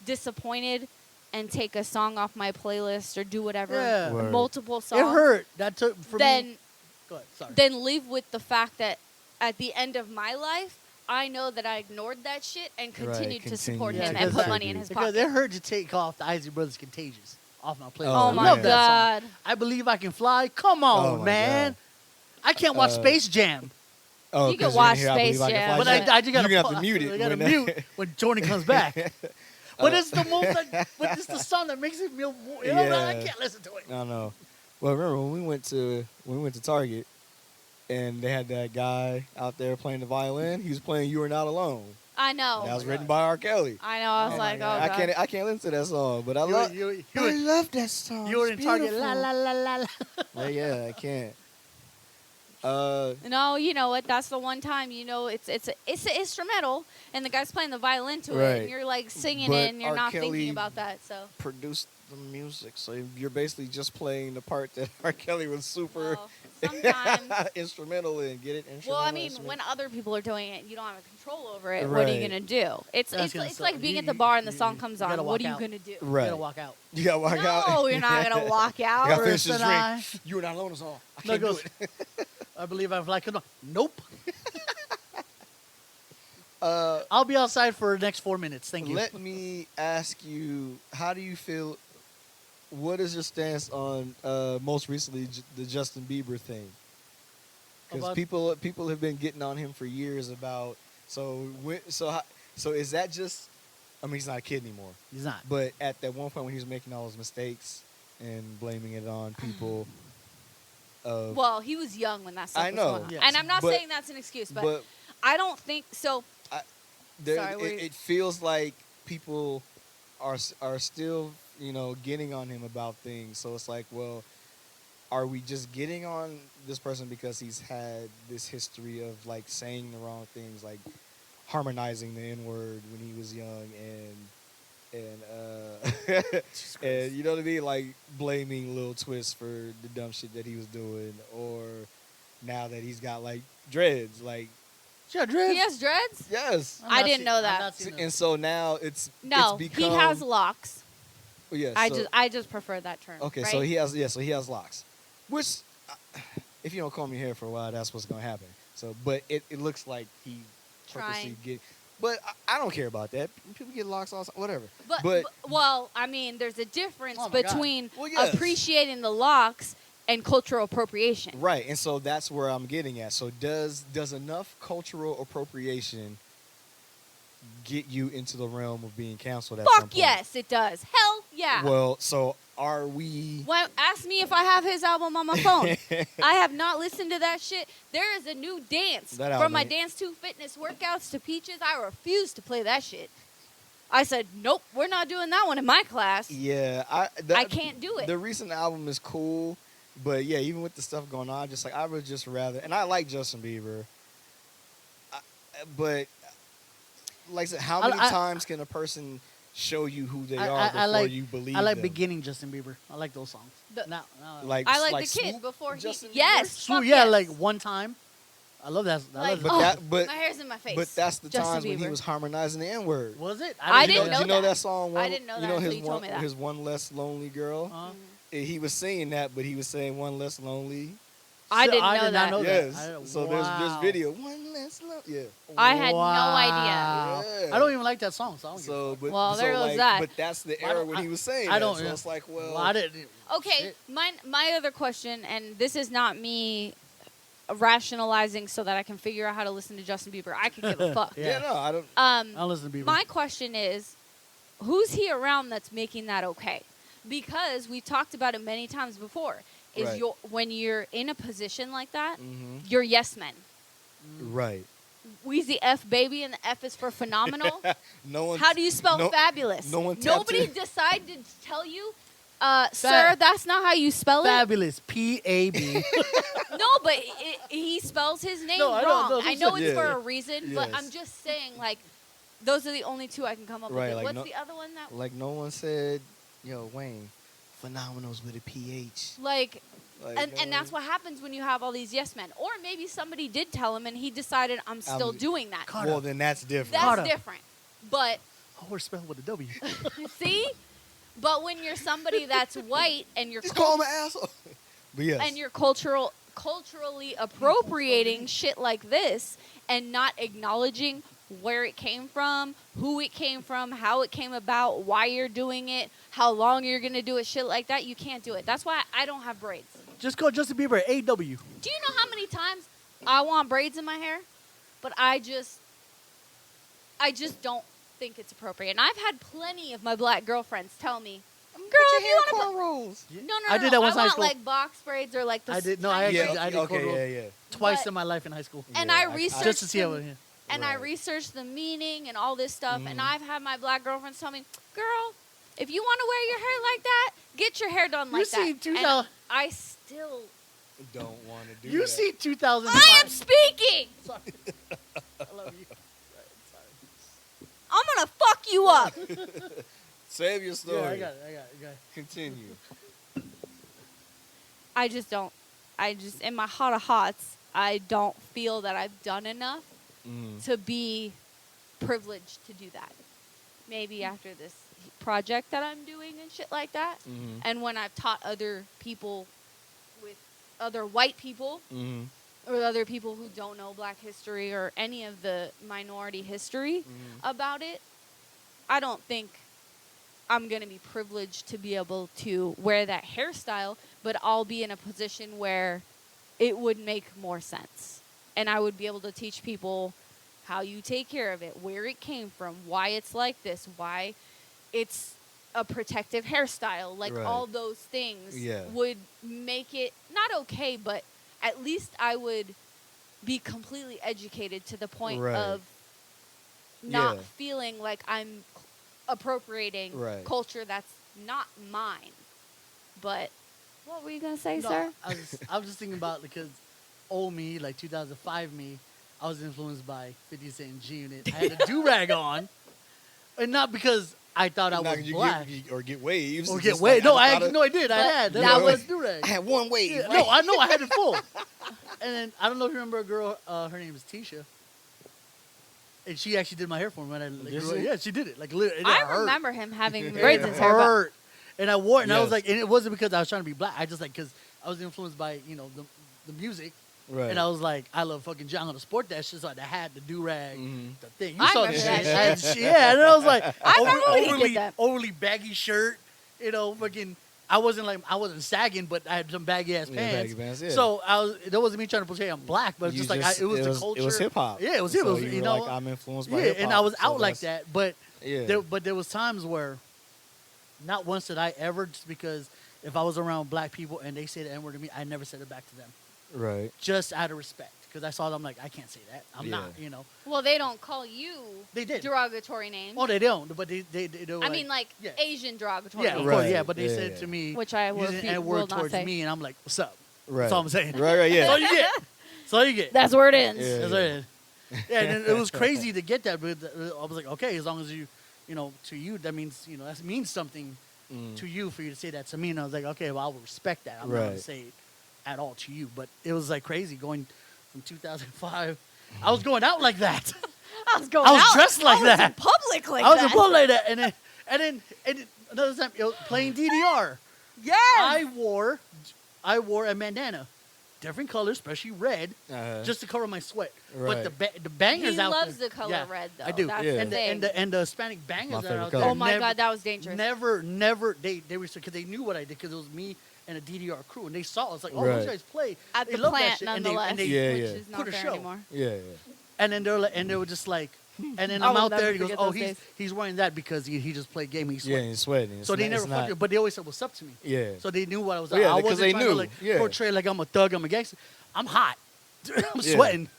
disappointed and take a song off my playlist or do whatever, Yeah. Word. multiple songs, It hurt. That took for me. than Go ahead. Sorry. then live with the fact that at the end of my life, I know that I ignored that shit and continued to support continue him to and put contribute. money in his Because pocket. it hurt to take off the Isley Brothers Contagious off my playlist. Oh I my love that God. song. I Believe I Can Fly. Come on, Oh my man. God. I can't watch Uh, Space Jam. Oh, You can 'cause you're gonna watch hear I Believe Space I Can Jam, Fly. But Yeah. I just gotta, You're gonna have to mute it I gotta when- mute when Jordan comes back. But it's the most, but it's the song that makes it feel more. You know, I Yeah. can't listen to it. I don't know. Well, remember when we went to Target, and they had that guy out there playing the violin. He was playing "You Are Not Alone." I know. that was my written God. by R. Kelly. I know. I was Oh like, my oh God. God. I can't listen to that song, but I You love. were- I love that song. You were It's in Target. La beautiful. la la la la. Yeah, I can't. No, you know what? That's the one time it's an instrumental, and the guy's playing the violin to it, Right. and you're like singing But it, and you're R. not Kelly- thinking about that. So, Produce the music, so you're basically just playing the part that R. Kelly was super well, sometimes. instrumental in. Get it? Well, I Instrumental, mean, instrumental? when other people are doing it, you don't have control over it. What are you Right. gonna do? It's That's it's gonna it's suck. like being You- at the bar and the you- song you comes gotta on. What walk are you out. gonna do? You right. gotta walk out. You gotta walk out. No, you're not gonna walk You gotta out. finish this First and drink. You were not alone, is all. I No, can't it do goes, it. I Believe I Can Fly. Come on. Nope. Uh, I'll be outside for the next 4 minutes. Thank you. Let me ask you, how do you feel? What is your stance on most recently the Justin Bieber thing? Because About- people have been getting on him for years about. So is that just? I mean, he's not a kid anymore. He's not. But at that one point when he was making all those mistakes and blaming it on people, of Well, he was young when that stuff I was know. going on. Yes. And I'm not But- saying that's an excuse, but, but I don't think so. there, Sorry, were you- it feels like people are still getting on him about things. So it's like, well, are we just getting on this person because he's had this history of like saying the wrong things, like harmonizing the N-word when he was young and and you know what I mean, like blaming Lil Twist for the dumb shit that he was doing, or now that he's got like dreads, like Yeah, dreads. He has dreads? yes. I'm I not didn't see- know I'm that. not seeing And so now it's No, become, he has locks. yeah, I just prefer that term. okay, right? so he has locks, which if you don't comb your hair for a while, that's what's gonna happen. So, but it looks like he purposely Trying. get. But I don't care about that. People get locks all the time, whatever. But well, I mean, there's a difference Oh my God. between Well, yes. appreciating the locks and cultural appropriation. Right, and so that's where I'm getting at. So does enough cultural appropriation get you into the realm of being canceled at some Fuck point. yes, it does. Hell yeah. Well, so are we? Well, ask me if I have his album on my phone. I have not listened to that shit. There is a new dance That from album my ain't- Dance 2 fitness workouts to Peaches. I refuse to play that shit. I said, nope, we're not doing that one in my class. Yeah, I can't do it. The recent album is cool, but yeah, even with the stuff going on, just like I would just rather. And I like Justin Bieber, but like I said, how many times can a person show you who they are before you believe I like them? beginning Justin Bieber. I like those songs. The- Like I like the Swoop, kid before he. Justin Yes. Bieber? Swoop, fuck yeah, yes. like one time. I love that. I Like, love But my hair's in my face. But that's the Justin times when he Bieber. was harmonizing the N word. Was it? I Do didn't know you know that. that song? I didn't know You that know until his you told me that. his one less lonely girl. Uh-huh. He was saying that, but he was saying one less lonely. I didn't I know did that. not know Yes. that. So there's video. One less lonely. Yeah. I had no Wow. idea. I don't even like that song. So I don't give a So, fuck. but Well, so there goes like, that. But that's the I era don't- when he was saying I that. don't. So it's like, well, I didn't. Okay, Shit. my other question, and this is not me rationalizing so that I can figure out how to listen to Justin Bieber. I could give a fuck. yeah, no, I don't. I'll listen to Bieber. My question is, who's he around that's making that okay? Because we've talked about it many times before. Is Right. when you're in a position like that, Mhm. you're yes men. Right. Weezy F baby, and the F is for phenomenal. No one. How do you spell no- fabulous? no one tapped Nobody in. decided to tell you, sir, that's not how you spell it. Fabulous. PAB. No, but he spells his name No, I know, wrong. no, I know Yeah. it's for a reason, but Yes. I'm just saying, like, those are the only two I can come up Right, with. like What's no- the other one that, Like no one said, yo, Wayne, phenomenals with a PH. like, Like, and that's what happens when you have all these yes men. Or maybe somebody did tell him and he decided, I'm still doing that. Carter. Well, then that's different. That's Carter. different. But, Oh, we're spelled with a W. see? But when you're somebody that's white and you're Just call him an asshole. But yes. and you're culturally appropriating shit like this and not acknowledging where it came from, who it came from, how it came about, why you're doing it, how long you're going to do it, shit like that, you can't do it. That's why I don't have braids. Just call Justin Bieber AW. Do you know how many times I want braids in my hair? But I just don't think it's appropriate. And I've had plenty of my black girlfriends tell me, girl, if you want to cornrows. no, I did that once in high want school. like box braids or like the I did- no, tiny I Yeah. actually- braids. did Okay. cornrows. Yeah. Twice But- in my life in high school. And Yeah, I I- researched Just to see how them, it. and I Right. researched the meaning and all this stuff. And Mhm. I've had my black girlfriends tell me, girl, if you want to wear your hair like that, get your hair done You like see that. 2000 And I still, Don't want to do You that. see 2005. I am speaking. Sorry. I love you. I'm gonna fuck you up. Save your story. Yeah, I got it. Continue. I just don't. I just, in my heart of hearts, I don't feel that I've done enough Mm. to be privileged to do that. Maybe after this project that I'm doing and shit like that. Mhm. And when I've taught other people with other white people Mhm. or other people who don't know black history or any of the minority history Mhm. about it, I don't think I'm going to be privileged to be able to wear that hairstyle, but I'll be in a position where it would make more sense. And I would be able to teach people how you take care of it, where it came from, why it's like this, why it's a protective hairstyle. Like Right. all those things Yeah. would make it not okay, but at least I would be completely educated to the point Right. of not Yeah. feeling like I'm appropriating Right. culture that's not mine. But what were you gonna say, No, sir? I was just thinking about because old me, like 2005 me, I was influenced by 50 Cent and G Unit. I had a do-rag on. And not because I thought I Now was you black. or get waves. Or It's get just wet. like, No, thought it- I did. I But had. that That was was- do-rag. I had one wave. Yeah, no, I know. I had it full. And then I don't know if you remember a girl. Her name is Tisha, and she actually did my hair for me when I Did grew up. she? Yeah, she did it. Like literally, it I hurt. remember him having It braids in It his hair. But hurt. And I wore it, and I was Yes. like, and it wasn't because I was trying to be black. I just like because I was influenced by the music, Right. and I was like, I love fucking John. I'm gonna sport that shit. So I had the do rag, Mhm. the thing. I You saw the remember shit. that Yeah, and I was like, I remember when he did overly, that. overly baggy shirt, fucking I wasn't sagging, but I had some baggy ass Yeah, pants. baggy pants, yeah. So that wasn't me trying to portray I'm black, but it's You just like it was the culture. It was hip hop. Yeah, it was. So It was. you You were know, like, I'm influenced by yeah, hip hop. and I was so out like that's- that. But Yeah. there was times where, not once did I ever, just because if I was around black people and they say the N word to me, I never said it back to them, Right. just out of respect, because I saw them like I can't say that. I'm not. Yeah. You know. Well, they don't call you They did. derogatory names. Oh, they don't. But they were I mean, like yeah. Asian derogatory Yeah, of names. course, Right. yeah. But they Yeah, said yeah. to me, Which I will using will an word not towards say. me, and I'm like, "What's up?" Right. That's all I'm saying. Right. That's all Yeah. you get. That's all you get. That's where it ends. Yeah. That's what it is. Yeah, and it was crazy to get that, but I was like, okay, as long as you know, to you, that means, that means something to you for you to say that to me. And I was like, okay, well, I will respect that. I'm not going to Right. say it at all to you. But it was like crazy going from 2005. I was going out like that. I was going I was out. dressed like I was that. in public like I was that. in public like that. And then another time, playing DDR. Yes. I wore a bandana. Different colors, especially red, Uh-huh. just to cover my sweat. Right. But the bangers He out loves there, the color yeah, red, though. I do. That's Yeah. the And thing. the Hispanic bangers My that are favorite out color. there. Oh my never, God, that was dangerous. Never. They were, because they knew what I did, because it was me and a DDR crew, and they saw it. It's like, oh, Right. those guys play At they the love that plant, shit. nonetheless, And they, Yeah, which yeah. is not put a there show. anymore. Yeah. and then they were just like, and then I I'm will out there. never He goes, forget oh, those days. he's wearing that because he just played game. He's Yeah. sweating. And sweating. So they never fucked it, but they always said, "What's up?" to me. Yeah. So they knew what I was. Well, yeah, I because wasn't they trying knew. to like Yeah. portray like I'm a thug, I'm a gangster. I'm hot. I'm Yeah. sweating.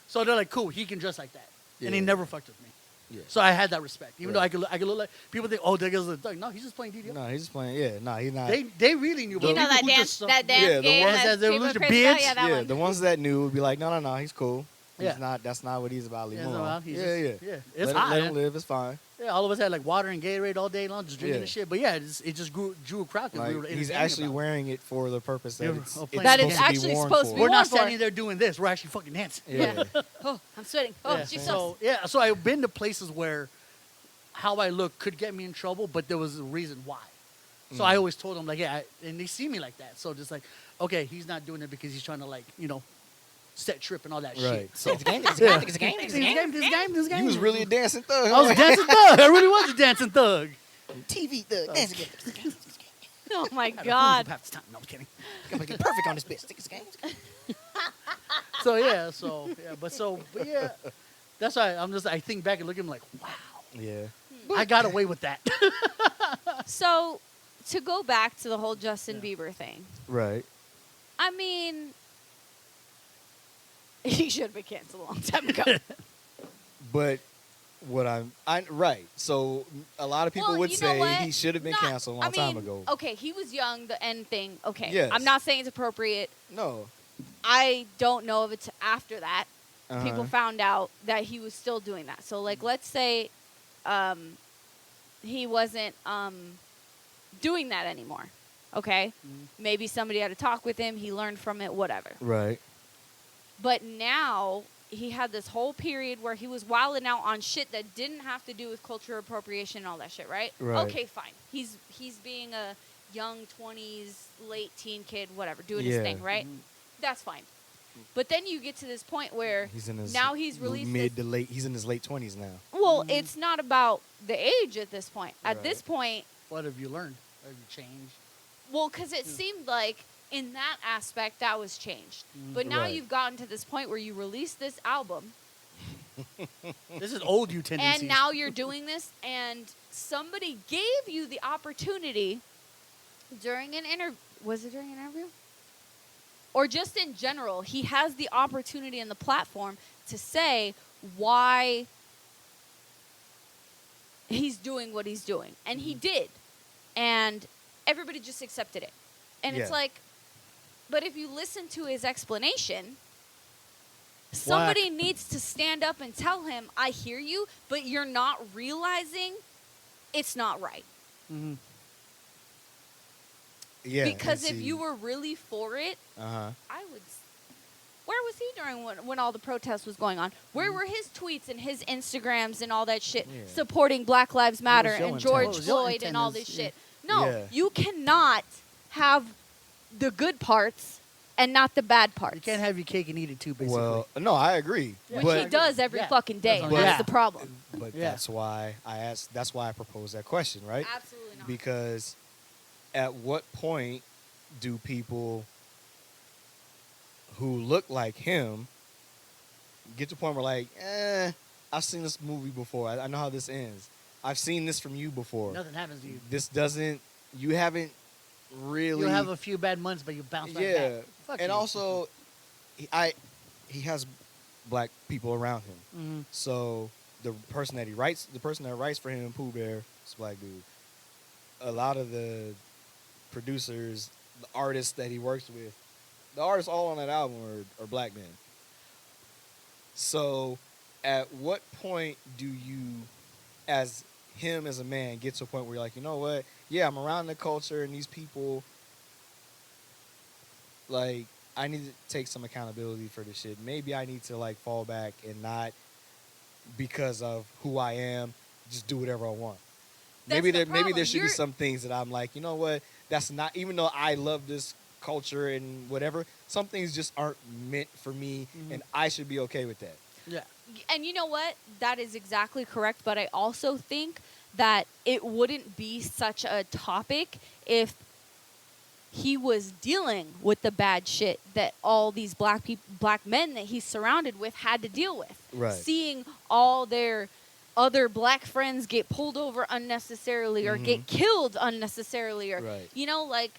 So they're like, "Cool, he can dress like that," and he Yeah. never fucked with me. Yeah. So I had that respect, even though Right. I could look like people think, "Oh, that guy's a thug." No, he's just playing DDR. No, he's just playing. Yeah. No, he's not. They really knew. but You know people that who dance, just- that dance Yeah, the game ones that that people lose are your crazy about? beards? Yeah, that yeah, one. the ones that knew would be like, no, he's cool. Yeah. He's not. That's not what he's about. Leave Yeah, him so alone. he's Yeah. just- yeah. It's Let hot. Let him live. It's fine. Yeah, all of us had like water and Gatorade all day long, just drinking Yeah. and shit. But yeah, it just drew a crowd because Like, we were he's entertaining actually about it. wearing it for the purpose that Yeah, it's, oh, it's playing That games. it's supposed actually to be worn supposed to for. be We're worn not for. standing there doing this. We're actually fucking dancing. Yeah. Oh, I'm sweating. Oh, Yeah. Jesus. So I've been to places where how I look could get me in trouble, but there was a reason why. So I always told them like, yeah, and they see me like that. So just like, okay, he's not doing it because he's trying to like, set trip and all that Right. shit. So It's a game. It's a game. It's a game. It's a game. This game. You was really a dancing thug. I was a dancing thug. I really was a dancing thug. TV thug. That's good. Oh my I had a God. half the time. No, I'm kidding. I'm gonna get perfect on this bitch. Think it's a game. So yeah. That's why I think back and look at him like, wow, Yeah. I got away with that. So, to go back to the whole Justin Yeah. Bieber thing, Right. I mean, he should have been canceled a long time ago. But what right. So a lot of people Well, would you know say what? he should have been Not- canceled a long I mean, time ago. Okay, he was young, the end thing. Okay. Yes. I'm not saying it's appropriate. No. I don't know if it's after that. Uh-huh. People found out that he was still doing that. So, like, let's say he wasn't doing that anymore. Okay? Maybe somebody had a talk with him. He learned from it, whatever. Right. But now he had this whole period where he was wilding out on shit that didn't have to do with cultural appropriation and all that shit, right? Right. Okay, fine. He's being a young 20s, late teen kid, whatever, doing his Yeah. thing, right? That's fine. But then you get to this point where He's in his now he's released mid this, to late. He's in his late 20s now. well, it's not about the age at this point. At Right. this point, What have you learned? Have you changed? well, because it seemed like in that aspect that was changed. But now Right. you've gotten to this point where you released this album, This is old you tendencies. and now you're doing this, and somebody gave you the opportunity during an interview. Was it during an interview? Or just in general, he has the opportunity and the platform to say why he's doing what he's doing. And he did. And everybody just accepted it. And it's Yeah. like, but if you listen to his explanation, somebody needs to stand up and tell him, I hear you, but you're not realizing it's not right. Mhm. Yeah. Because if you were really for it, Uh-huh. I would. Where was he during when all the protests was going on? Where were his tweets and his Instagrams and all that shit Yeah. supporting Black Lives Matter your and intent? George What was your Floyd and all this intent? shit? No, Yeah. you cannot have the good parts and not the bad parts. You can't have your cake and eat it too, basically. Well, no, I agree. which but he does every Yeah. fucking day. That's That's, what- Yeah. the problem. but Yeah. that's why I asked. That's why I proposed that question, right? Absolutely not. Because at what point do people who look like him get to the point where like, I've seen this movie before. I know how this ends. I've seen this from you before. Nothing happens to you. This doesn't. You haven't really. You have a few bad months, but you bounce right yeah. back. Fuck And you. also, he has black people around him. Mhm. So the person that writes for him, Pooh Bear, is a black dude. A lot of the producers, the artists that he works with, the artists all on that album are black men. So, at what point do you, as him as a man, get to a point where you're like, you know what? Yeah, I'm around the culture and these people. Like, I need to take some accountability for this shit. Maybe I need to like fall back and not, because of who I am, just do whatever I want. That's Maybe the there problem. should be You're- some things that I'm like, you know what? That's not, even though I love this culture and whatever, some things just aren't meant for me, and I should be okay with that. Yeah. And you know what? That is exactly correct. But I also think that it wouldn't be such a topic if he was dealing with the bad shit that all these black men that he's surrounded with had to deal with. Right. Seeing all their other black friends get pulled over unnecessarily or get killed unnecessarily, or Right. you know, like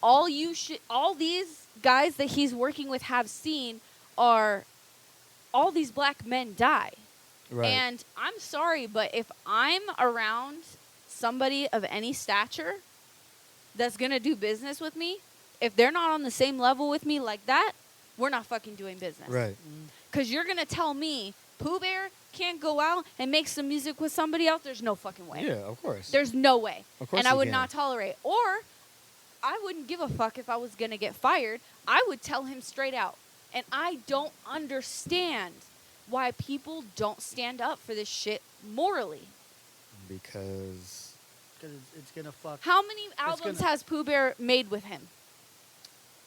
all these guys that he's working with have seen are all these black men die. Right. And I'm sorry, but if I'm around somebody of any stature that's going to do business with me, if they're not on the same level with me like that, we're not fucking doing business. Right. Because you're going to tell me Pooh Bear can't go out and make some music with somebody else? There's no fucking way. Yeah, of course. There's no way. Of course And I he would can. not tolerate. Or I wouldn't give a fuck if I was going to get fired. I would tell him straight out. And I don't understand why people don't stand up for this shit morally. Because it's gonna fuck. How many albums has Pooh Bear made with him?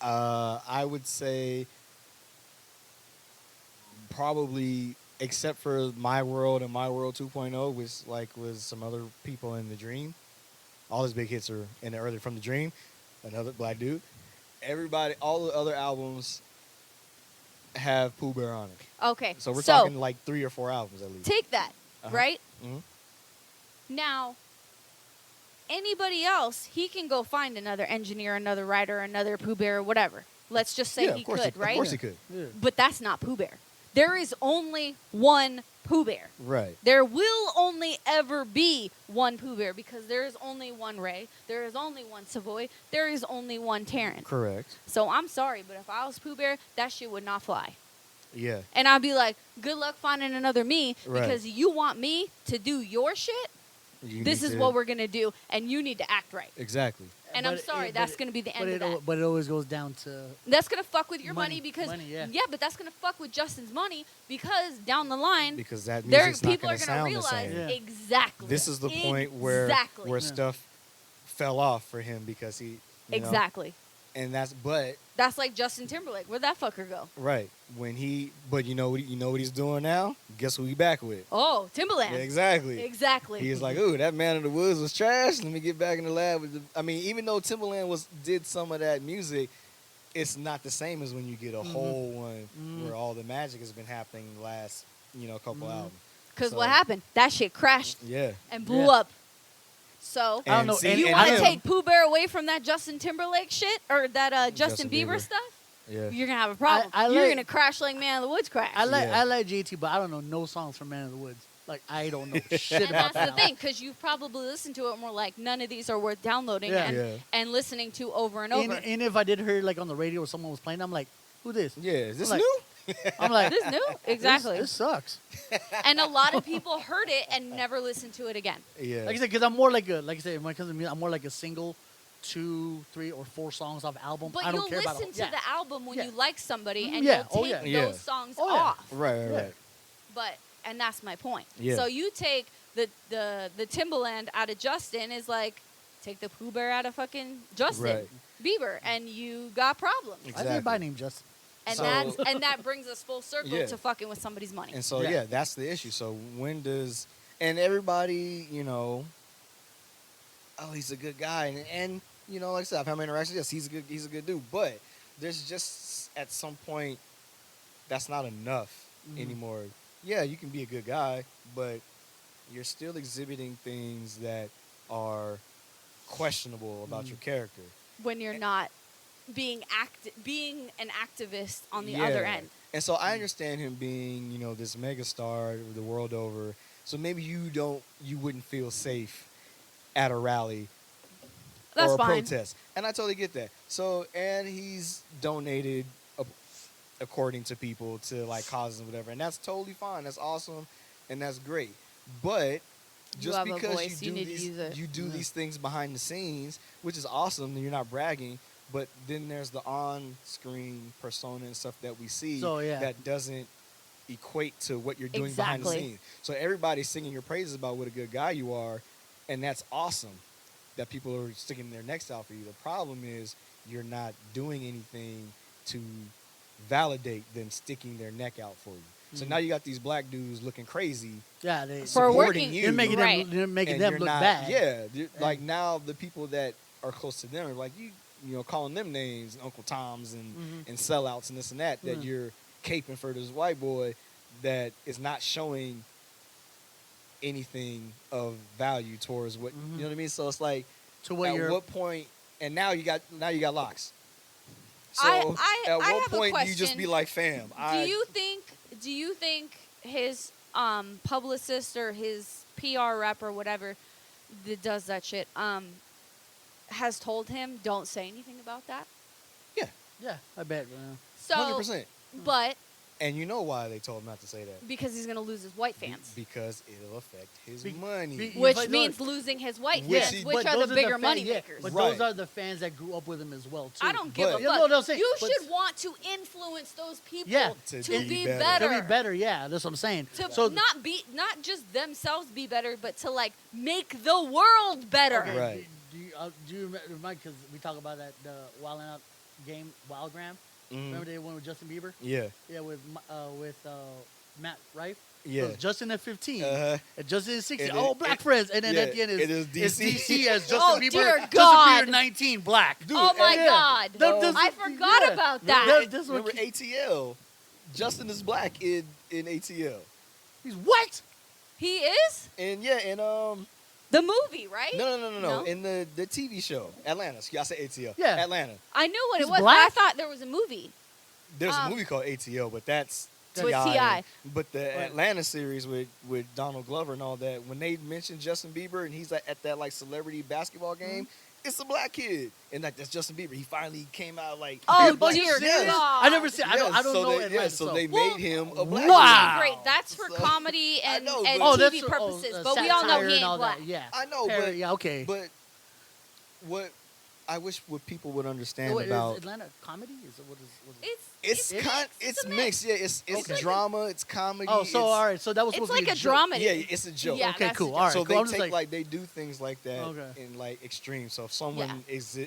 I would say probably, except for My World and My World 2.0, which was some other people in The Dream. All his big hits are in the early From The Dream, another black dude. Everybody, all the other albums have Pooh Bear on it. Okay. So we're talking like 3 or 4 albums at least. Take that, Uh-huh. right? Mhm. Now, anybody else, he can go find another engineer, another writer, another Pooh Bear, or whatever. Let's just say Yeah, he of course could, right? Of course he could. Yeah. But that's not Pooh Bear. There is only one Pooh Bear. Right. There will only ever be one Pooh Bear because there is only one Ray, there is only one Savoy, there is only one Terran. Correct. So I'm sorry, but if I was Pooh Bear, that shit would not fly. Yeah. And I'd be like, good luck finding another me Right. because you want me to do your shit? This is what we're going to do, and you need to act right. Exactly. And I'm sorry, that's going to be the end of that. But it always goes down to That's going to fuck with your Money. money because, Money, yeah. but that's going to fuck with Justin's money because down the line, Because that there music's not people going are to going to sound the realize same. Yeah. exactly. This is the point where Exactly. stuff fell off for him because he you know, Exactly. and that's like Justin Timberlake. Where'd that fucker go? right when but you know what he's doing now? Guess who he back with? Oh, Timbaland. Yeah, exactly. Exactly. He is like, ooh, that Man in the Woods was trash. Let me get back in the lab with I mean, even though Timbaland did some of that music, it's not the same as when you get a whole one where all the magic has been happening the last, couple albums. Because So- what happened? That shit crashed Yeah. and blew Yeah. up. So, I don't know see, any- you and want to him- take Pooh Bear away from that Justin Timberlake shit or that Justin Justin Bieber Bieber. stuff? Yeah. You're gonna have a problem. I You're like- gonna crash like Man of the Woods crash. I like Yeah. I like JT, but I don't know no songs from Man of the Woods. Like I don't know shit and about that's that. the thing, because you've probably listened to it and we're like, none of these are worth downloading Yeah. and, Yeah. and listening to over and over. And if I did hear like on the radio or someone was playing, I'm like, who this? Yeah. Is this Like- new? I'm like, This new? Exactly. This sucks. And a lot of people heard it and never listened to it again. Yeah. Like I said, because I'm more like when it comes to music, I'm more like a single, 2, 3, or 4 songs off album. But I don't you'll care about listen the, to the album when Yeah. you like somebody and Yeah. you'll Oh, take yeah. those songs Oh, yeah. off. Right. Yeah. Right. And that's my point. Yeah. So you take the Timbaland out of Justin is like take the Pooh Bear out of fucking Justin Right. Bieber and you got problems. I Exactly. did by name Justin. And So- that brings us full circle Yeah. to fucking with somebody's money. And so Yeah. that's the issue. So and everybody, oh, he's a good guy, and you know, like I said, I've had my interactions. Yes, he's a good dude, but there's just at some point that's not enough anymore. Yeah, you can be a good guy, but you're still exhibiting things that are questionable about your character. When you're not being an activist on the other end. And so I understand him being, you know, this mega star the world over. So maybe you wouldn't feel safe at a rally That's or a fine. protest. And I totally get that. So, and he's donated according to people to like causes and whatever. And that's totally fine. That's awesome. And that's great. But just have a because voice, you need to use it. you do these things behind the scenes, which is awesome, and you're not bragging, but then there's the on-screen persona and stuff that we see that doesn't equate to what you're doing behind the scenes. So everybody's singing your praises about what a good guy you are, and that's awesome that people are sticking their necks out for you. The problem is you're not doing anything to validate them sticking their neck out for you. So now you got these black dudes looking crazy. Yeah, they supporting you. They're making Right. them look bad. Yeah, like now the people that are close to them are like you know, calling them names, Uncle Toms and sellouts and this and that you're caping for this white boy that is not showing anything of value towards what you know what I mean. So it's like, to what at what point? And now you got locks. So I at what have a point do you just question. be like, fam? Do you think his publicist or his PR rep or whatever that does that shit has told him don't say anything about that? Yeah, I bet. So 100%. But And you know why they told him not to say that? because he's gonna lose his white fans. Because it'll affect his Be- money. be- Which but means look, losing his white Which fans, is- which but are those the bigger fans- money yeah, makers. but Right. those are the fans that grew up with him as well, too. I don't give a But- fuck. No, no, say- you but- should want to influence those people Yeah. To to be be better. better. To be better, yeah, that's what I'm saying. To so not just themselves be better, but to like make the world better. okay, Right. Do you remember, because we talk about that the Wild 'N Out game, Wildgram? Mhm. Remember they won with Justin Bieber? Yeah. Yeah, with Matt Rife. Yeah. So it's Justin at 15, Uh-huh. and Justin at 16. And Oh, it- black it- friends, and then at the end it is is DC. DC as Justin Oh, Bieber. dear Justin God. Bieber 19, black. Dude, Oh my and- God! That- I forgot yeah. about That- that. That's what Remember ATL? Justin is black in ATL. he's what? He is And yeah, and the movie, right? no. No? In the TV show, Atlanta. I said ATL. Yeah. Atlanta. I knew what He's it was, black? but I thought there was a movie. There's a Um, movie called ATL, but that's With T.I. T.I.. But the Atlanta series with Donald Glover and all that, when they mentioned Justin Bieber and he's like at that like celebrity basketball game, it's a black kid, and like that's Justin Bieber. He finally came out like, Oh, he's black. dear Yes. God. I never see. I don't so know they, Atlanta. so so. they Well, made him a black wow. kid. Great, that's for So- comedy I and, know, and but- Oh, TV that's purposes, but we all know satire he and all ain't black. that. Yeah, I know, Parody, but yeah, okay. But what I wish what people would understand Wait, about is Atlanta comedy? Is it what is? it's It's a mixed. Yeah, it's Okay. drama, it's comedy. Oh, so all right, so that was It's supposed to like be a joke. drama. Yeah, it's a joke. Yeah, Okay, that's cool. a All joke. right, So cool. I'm they just take like- they do things like that Okay. in like extreme. So if someone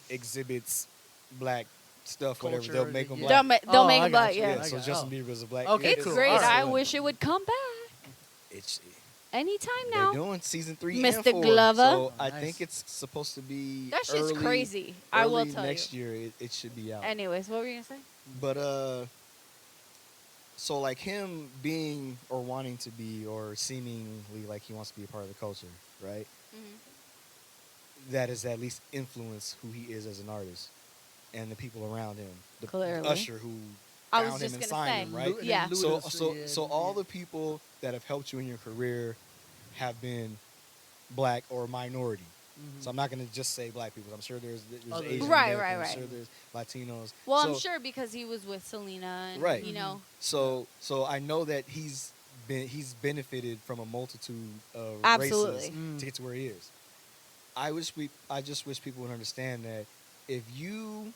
exhibits black stuff, whatever, Culture, they'll make them yeah. black. Don't make I him got black, you. yeah. Yeah, I so got- Justin Bieber is a black. Okay, It's cool. great. All right. I wish it would come back It's anytime they're now. doing season 3 Mr. and 4. Glover. So I Nice. think it's supposed to be That shit's early, crazy. I will early tell next you. year it should be out. Anyways, what were you gonna say? But so like him being or wanting to be or seemingly like he wants to be a part of the culture, right? That is at least influence who he is as an artist and the people around him. The Clearly. Usher who I was found him just and gonna signed say. him, right? Yeah. So all the people that have helped you in your career have been black or minority. So I'm not going to just say black people. I'm sure there's Others. Asian Right, Americans, right, I'm right. sure there's Latinos. Well, so, I'm sure because he was with Selena, and Right. you know. So I know that he's benefited from a multitude of Absolutely. races to get to where he is. I just wish people would understand that if you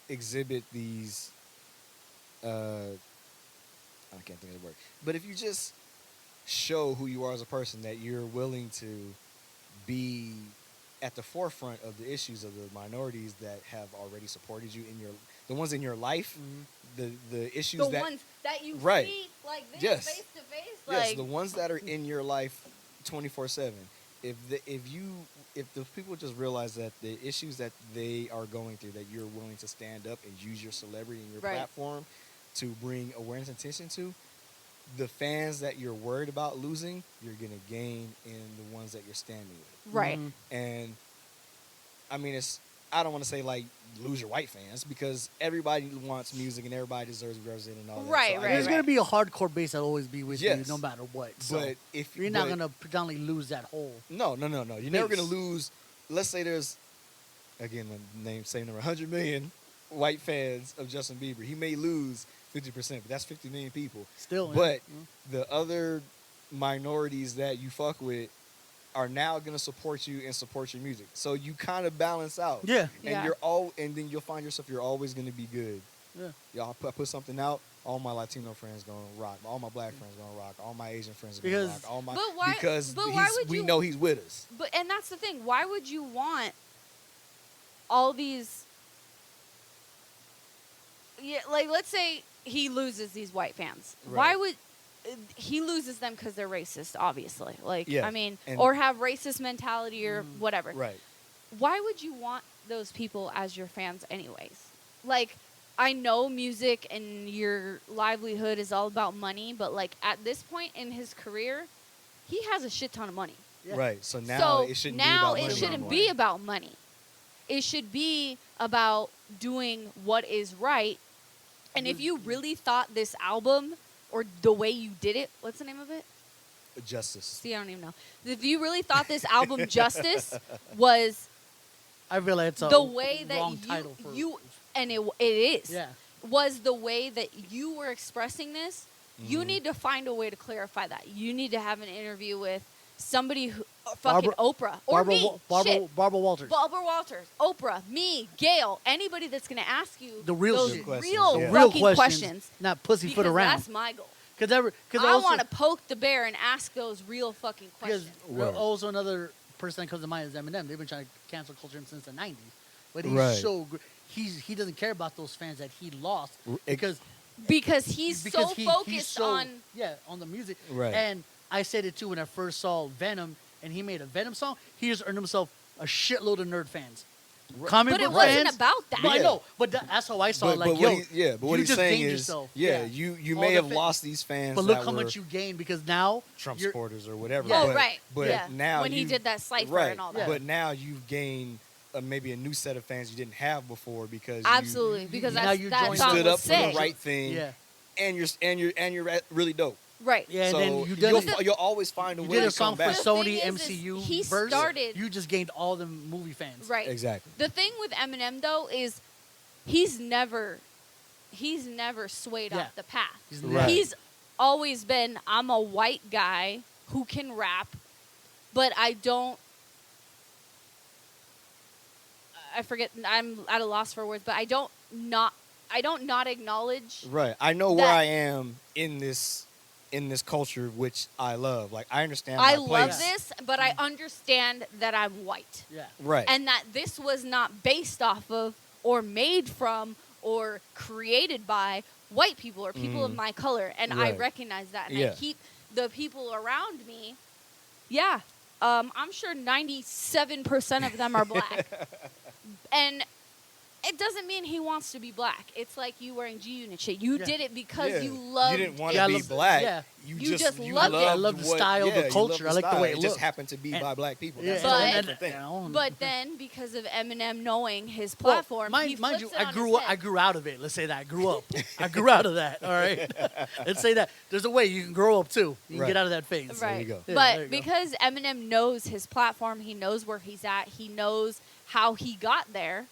exhibit these, I can't think of the word, but if you just show who you are as a person, that you're willing to be at the forefront of the issues of the minorities that have already supported you in the ones in your life, the issues The that ones that you Right. see like this, Yes. face to face, yes, like the ones that are in your life 24/7. if the people just realize that the issues that they are going through, that you're willing to stand up and use your celebrity and your Right. platform to bring awareness and attention to, the fans that you're worried about losing, you're gonna gain in the ones that you're standing with. Right. Mhm. And I mean, I don't want to say like lose your white fans, because everybody wants music and everybody deserves to be represented and all that. Right, So I right, get There's it. gonna be a hardcore base that'll always be with you, Yes. no matter what. So But if you're not but- gonna predominantly lose that whole. No. You're never Base. gonna lose. Let's say there's, again, same number, 100 million white fans of Justin Bieber. He may lose 50%, but that's 50 million people. Still, yeah. But the other minorities that you fuck with are now gonna support you and support your music. So you kind of balance out. Yeah. Yeah. And then you'll find yourself you're always gonna be good. Yeah. Y'all put something out. All my Latino friends gonna rock. All my black friends gonna rock. All my Asian friends gonna Because- rock. All my But why- because but why would we you- know he's with us. And that's the thing. Why would you want all these? Yeah, like let's say he loses these white fans. Why Right. would he loses them because they're racist? Obviously, like Yeah, I mean, and- or have racist mentality or whatever. Right. Why would you want those people as your fans, anyways? Like, I know music and your livelihood is all about money, but like at this point in his career, he has a shit ton of money. Yeah. Right. So now So it shouldn't now be about it money shouldn't anymore. be about money. It should be about doing what is right. And if you really thought this album or the way you did it, what's the name of it? Justice. See, I don't even know. If you really thought this album Justice was I realize it's a the way that wrong title for you and it is Yeah. was the way that you were expressing this, you Mhm. need to find a way to clarify that. You need to have an interview with somebody who fucking Oprah or me. Shit. Barbara Walters. Barbara Walters, Oprah, me, Gail, anybody that's going to ask you The real those shit. real Yeah. Real fucking questions, not pussyfoot because around. that's my goal. Because I want to poke the bear and ask those real fucking Because questions. Word. also another person that comes to mind is Eminem. They've been trying to cancel culture him since the '90s, but he's Right. so he doesn't care about those fans that he lost It- because He's so he's focused so- on on the music. Right. And I said it too when I first saw Venom, and he made a Venom song. He just earned himself a shitload of nerd fans. Comic but it book wasn't fans. about that. But I Yeah. know, but that's how I saw it. Like, but yo, what you he's just saying gained is, yourself. you All may the have fa- lost these fans, But look that how were much you gained because now Trump you're- supporters or whatever. Yeah. Oh, but, right. But Yeah. now When he you've- did that cipher right, and all that. But now you've gained maybe a new set of fans you didn't have before because Absolutely, because now that's you that joined- you song stood was up for sick. the right thing, Yeah. and you're really dope. Right. Yeah, so and then you did you'll always find a You way did to a song come for back. The Sony thing is MCU he verse. started- You just gained all the movie fans. Right. Exactly. The thing with Eminem though is he's never swayed Yeah. off the path. He's Right. He's always been, I'm a white guy who can rap, but I forget, I'm at a loss for words, but I don't not acknowledge. Right. I know where that- I am in this culture, which I love. Like I understand. I my love place. this, but I understand that I'm white. Yeah. Right. And that this was not based off of or made from or created by white people or people of my color. And I Right. recognize that. And Yeah. I keep the people around me, I'm sure 97% of them are black. And it doesn't mean he wants to be black. It's like you wearing G-Unit shit. You Yeah. did it because Yeah. you loved You didn't want Yeah, I to be love- black. yeah. You You just you loved it. I love the style, the you love culture. I like the style. way it just looks. happened to be And- by black people. Yeah, That's But- the whole and- different thing. and- But then, because of Eminem knowing his Well, platform, he mind flips you, it on I his head. grew out of it. Let's say that I grew up. I grew out of that. All right. Let's say that there's a way you can grow up too. You can Right. get out of that phase. There Right. you go. Yeah, But there you go. because Eminem knows his platform, he knows where he's at, he knows how he got there,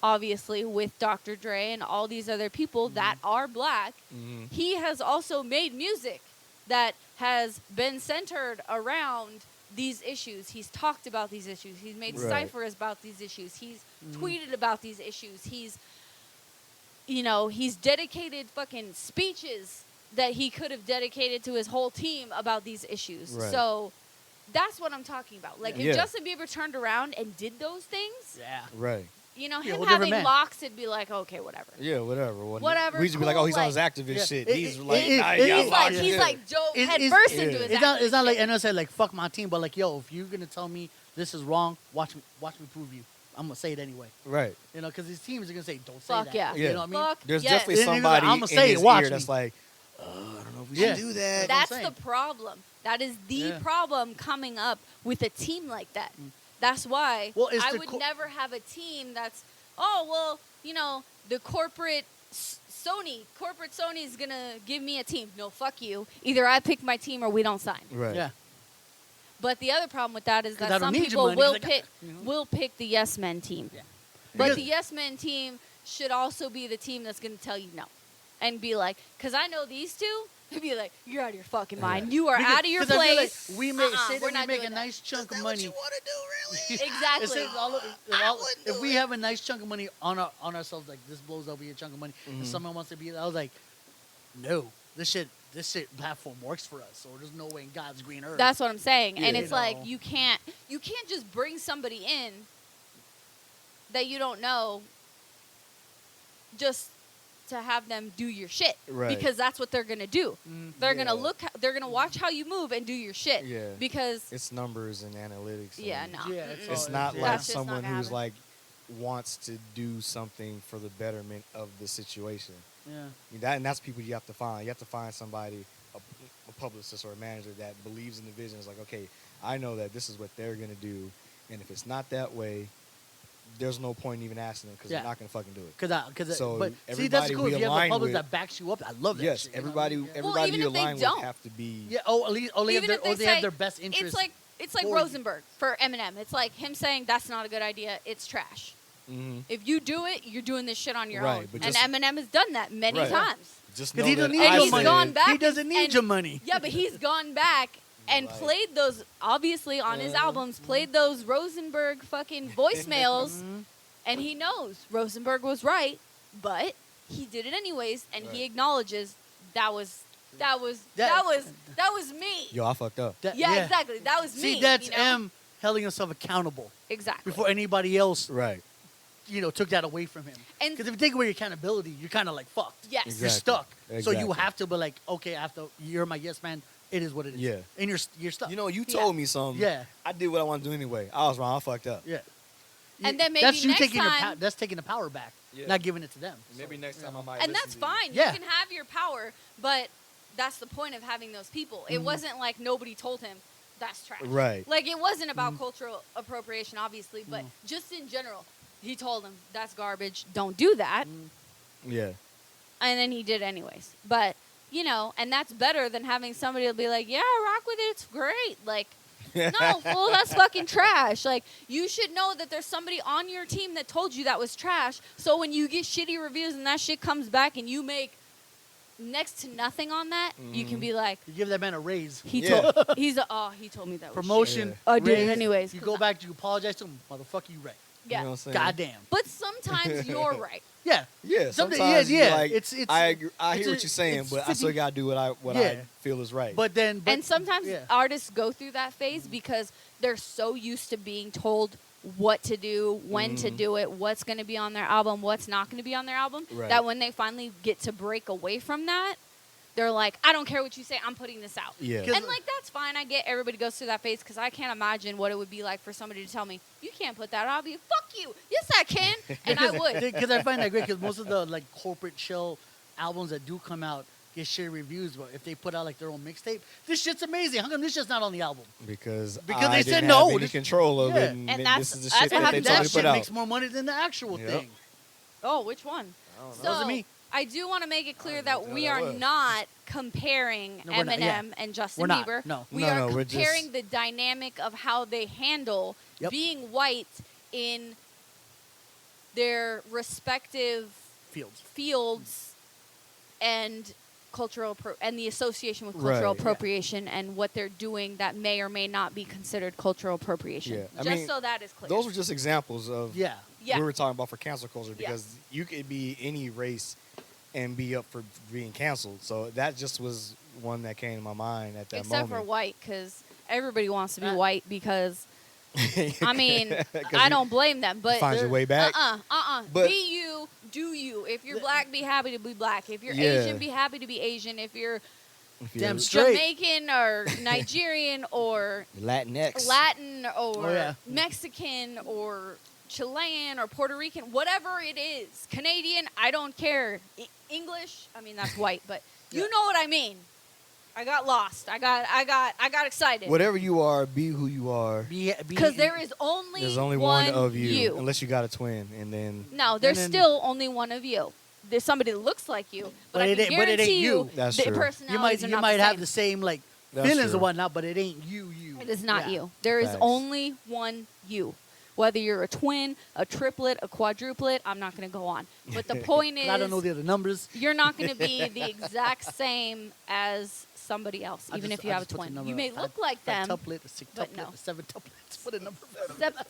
obviously, with Dr. Dre and all these other people that are black. Mhm. He has also made music that has been centered around these issues. He's talked about these issues. He's made Right. ciphers about these issues. He's tweeted about these issues. He's dedicated fucking speeches that he could have dedicated to his whole team about these issues. Right. So that's what I'm talking about. Like, Yeah. if Justin Bieber turned around and did those things, Yeah. Right. you know, Be a him whole different having man. locks, it'd be like, okay, whatever. Yeah, whatever. Whatever, We just be like, cool, oh, he's on his like- activist Yeah. shit. It- He's it- like, it- nah, it- yeah, it's like- yeah. He's like dove It- head it's- first yeah. into his It's not like activist I know said like fuck my team, but like yo, if you're gonna tell me this is wrong, watch me prove you. I'm gonna say it anyway. Right. You know, because these teams are gonna say don't say Fuck that. yeah. You Yeah. know what I mean? Fuck There's yes. definitely And then somebody I'ma in say it, his watch ear me. that's like, I don't know if we Yeah. should do that. That's That's what I'm the saying. problem. That is the Yeah. problem coming up with a team like that. That's why Well, it's I the would co- never have a team that's, oh, well, you know, the corporate Sony is going to give me a team. No, fuck you. Either I pick my team or we don't sign. Right. Yeah. But the other problem with that is 'Cause I that don't some need your people money, will 'cause I got- pick you know? will pick the yes men team. Yeah. But Because- the yes men team should also be the team that's going to tell you no. And be like, because I know these two, they'd be like, you're out of your fucking mind. You are Because- out of your 'cause I feel like place. we make Uh-uh, say we're that not we make a doing that. nice chunk of What money. you want to do, really? Exactly. It says if we have a nice chunk of money on ourselves, like this blows up, we a chunk of money, and someone wants to be, I was like, no, this shit platform works for us, so there's no way in God's green earth. That's what I'm saying. And Yeah. it's You like know. you can't just bring somebody in that you don't know just to have them do your shit. Right. Because that's what they're gonna do. Mhm. They're Yeah. they're gonna watch how you move and do your shit. Yeah. Because It's numbers and analytics. yeah, and no. Yeah, Mm-mm. It's Oh, not yeah. like That's just not someone gonna who's happen. like wants to do something for the betterment of the situation. Yeah. I mean, and that's people you have to find. You have to find somebody, a publicist or a manager that believes in the vision. It's like, okay, I know that this is what they're gonna do, and if it's not that way, there's no point in even asking them because Yeah. they're not gonna fucking do it. Because So but see, that's everybody cool. we If you have a align public with- that backs you up, I love that. Yes, shit, you know? everybody, Yeah. everybody even you if they align with don't. have to be. Yeah. Oh, at least they Even have if their, they they have say their best interest. it's like for you. Rosenberg for Eminem. It's like him saying that's not a good idea. It's trash. Mhm. If you do it, you're doing this shit on your Right, own. but And just- Eminem has done that many Right. times. Just Because know he that doesn't need I your he's money. said- gone back He doesn't need and- your money. Yeah, but he's gone back and Right. played those, obviously on his albums, played those Rosenberg fucking voicemails, Mhm. and he knows Rosenberg was right, but he did it anyways, and he Right. acknowledges that was me. Yo, I fucked up. That- Yeah, exactly. That was See, me. that's you know? M holding himself accountable Exactly. before anybody else, Right. took that away from him. And- Because if you take away your accountability, you're kind of like fucked. Yes. Exactly. You're stuck. So you Exactly. have to be like, okay, you're my yes man. It is what it is. Yeah. And you're stuck. You know, you Yeah. told me something. Yeah. I did what I wanted to do anyway. I was wrong. I fucked up. Yeah. And then maybe that's you next taking time- that's taking the power back, Yeah. not giving it to them. Maybe next time I might. And listen that's to you. fine. Yeah. You can have your power, but that's the point of having those people. It wasn't like nobody told him that's trash. Right. Like it wasn't about cultural appropriation, obviously, but just in general, he told him that's garbage. Don't do that. Yeah. And then he did anyways. But and that's better than having somebody be like, yeah, rock with it. It's great. Like, no, fool, that's fucking trash. Like, you should know that there's somebody on your team that told you that was trash. So when you get shitty reviews and that shit comes back and you make next to nothing on that, you can be like, You give that man a raise, he Yeah. told he told me that was promotion. shit. I did it raise, anyways, You 'cause go I- back, you apologize to him, motherfucker. You right. Yeah. You know what I'm saying? Goddamn. But sometimes you're right. Yeah. Yeah. Something- Sometimes yeah, you're like, it's- I agree, I it's hear a- what you're saying, it's but I still 50 gotta do what I Yeah. feel is right. But then, And sometimes yeah. artists go through that phase because they're so used to being told what to do, when to do it, what's going to be on their album, what's not going to be on their album, Right. that when they finally get to break away from that, they're like, I don't care what you say, I'm putting this out. yeah. Because- And, like, that's fine. I get everybody goes through that phase because I can't imagine what it would be like for somebody to tell me, you can't put that out. I'll be, fuck you. Yes, I can. And I would. Because I find that great because most of the like corporate shell albums that do come out get shit reviews, but if they put out like their own mixtape, this shit's amazing. How come this shit's not on the album? Because Because I they didn't said have no, any this- control of Yeah. it, and, And this that's- is the that's shit what that they happens. told That me to shit put makes out. more money than the actual Yep. thing. Oh, which one? I don't know. So, Wasn't me. I do want to make it clear I don't that know we what are that was. not comparing No, we're not, yeah. Eminem and Justin We're not, Bieber. no. We No, are no, we're just- comparing the dynamic of how they handle Yep. being white in their respective Fields. fields and and the association with cultural Right, yeah. appropriation and what they're doing that may or may not be considered cultural appropriation. Yeah, I Just mean, so that is clear. Those were just examples of Yeah. Yeah. we were talking about for cancel culture Yeah. because you could be any race and be up for being canceled. So that just was one that came to my mind at that Except moment. for white, because everybody wants to be Uh, white because I mean, 'Cause I you don't blame them, but find your way back. Be But- you, do you. If you're black, be happy to be black. If you're Yeah. Asian, be happy to be Asian. If you're If you're Damn straight. Jamaican or Nigerian or Latinx. Latin or Oh, yeah. Mexican or Chilean or Puerto Rican, whatever it is, Canadian, I don't care. English, I mean that's white, but you Yeah. know what I mean. I got lost. I got excited. Whatever you are, be who you are. Because there is only There's only one of you, unless you got a twin, and then No, there's then- still only one of you. There's somebody that looks like you, but I But can it ain't guarantee you. you That's the true. personalities are you not might the have same. the same like That's feelings true. and whatnot, but it ain't you. It is not Yeah. you. There is Facts. only one you. Whether you're a twin, a triplet, a quadruplet, I'm not going to go on. But the point 'Cause is, I don't know the other numbers. you're not going to be the exact same as somebody else, I even just- if you I have a just put the twin. number You may of look like them. Tuplet, a six but tuplet, no. a seven tuplets. Put a number. What? Oh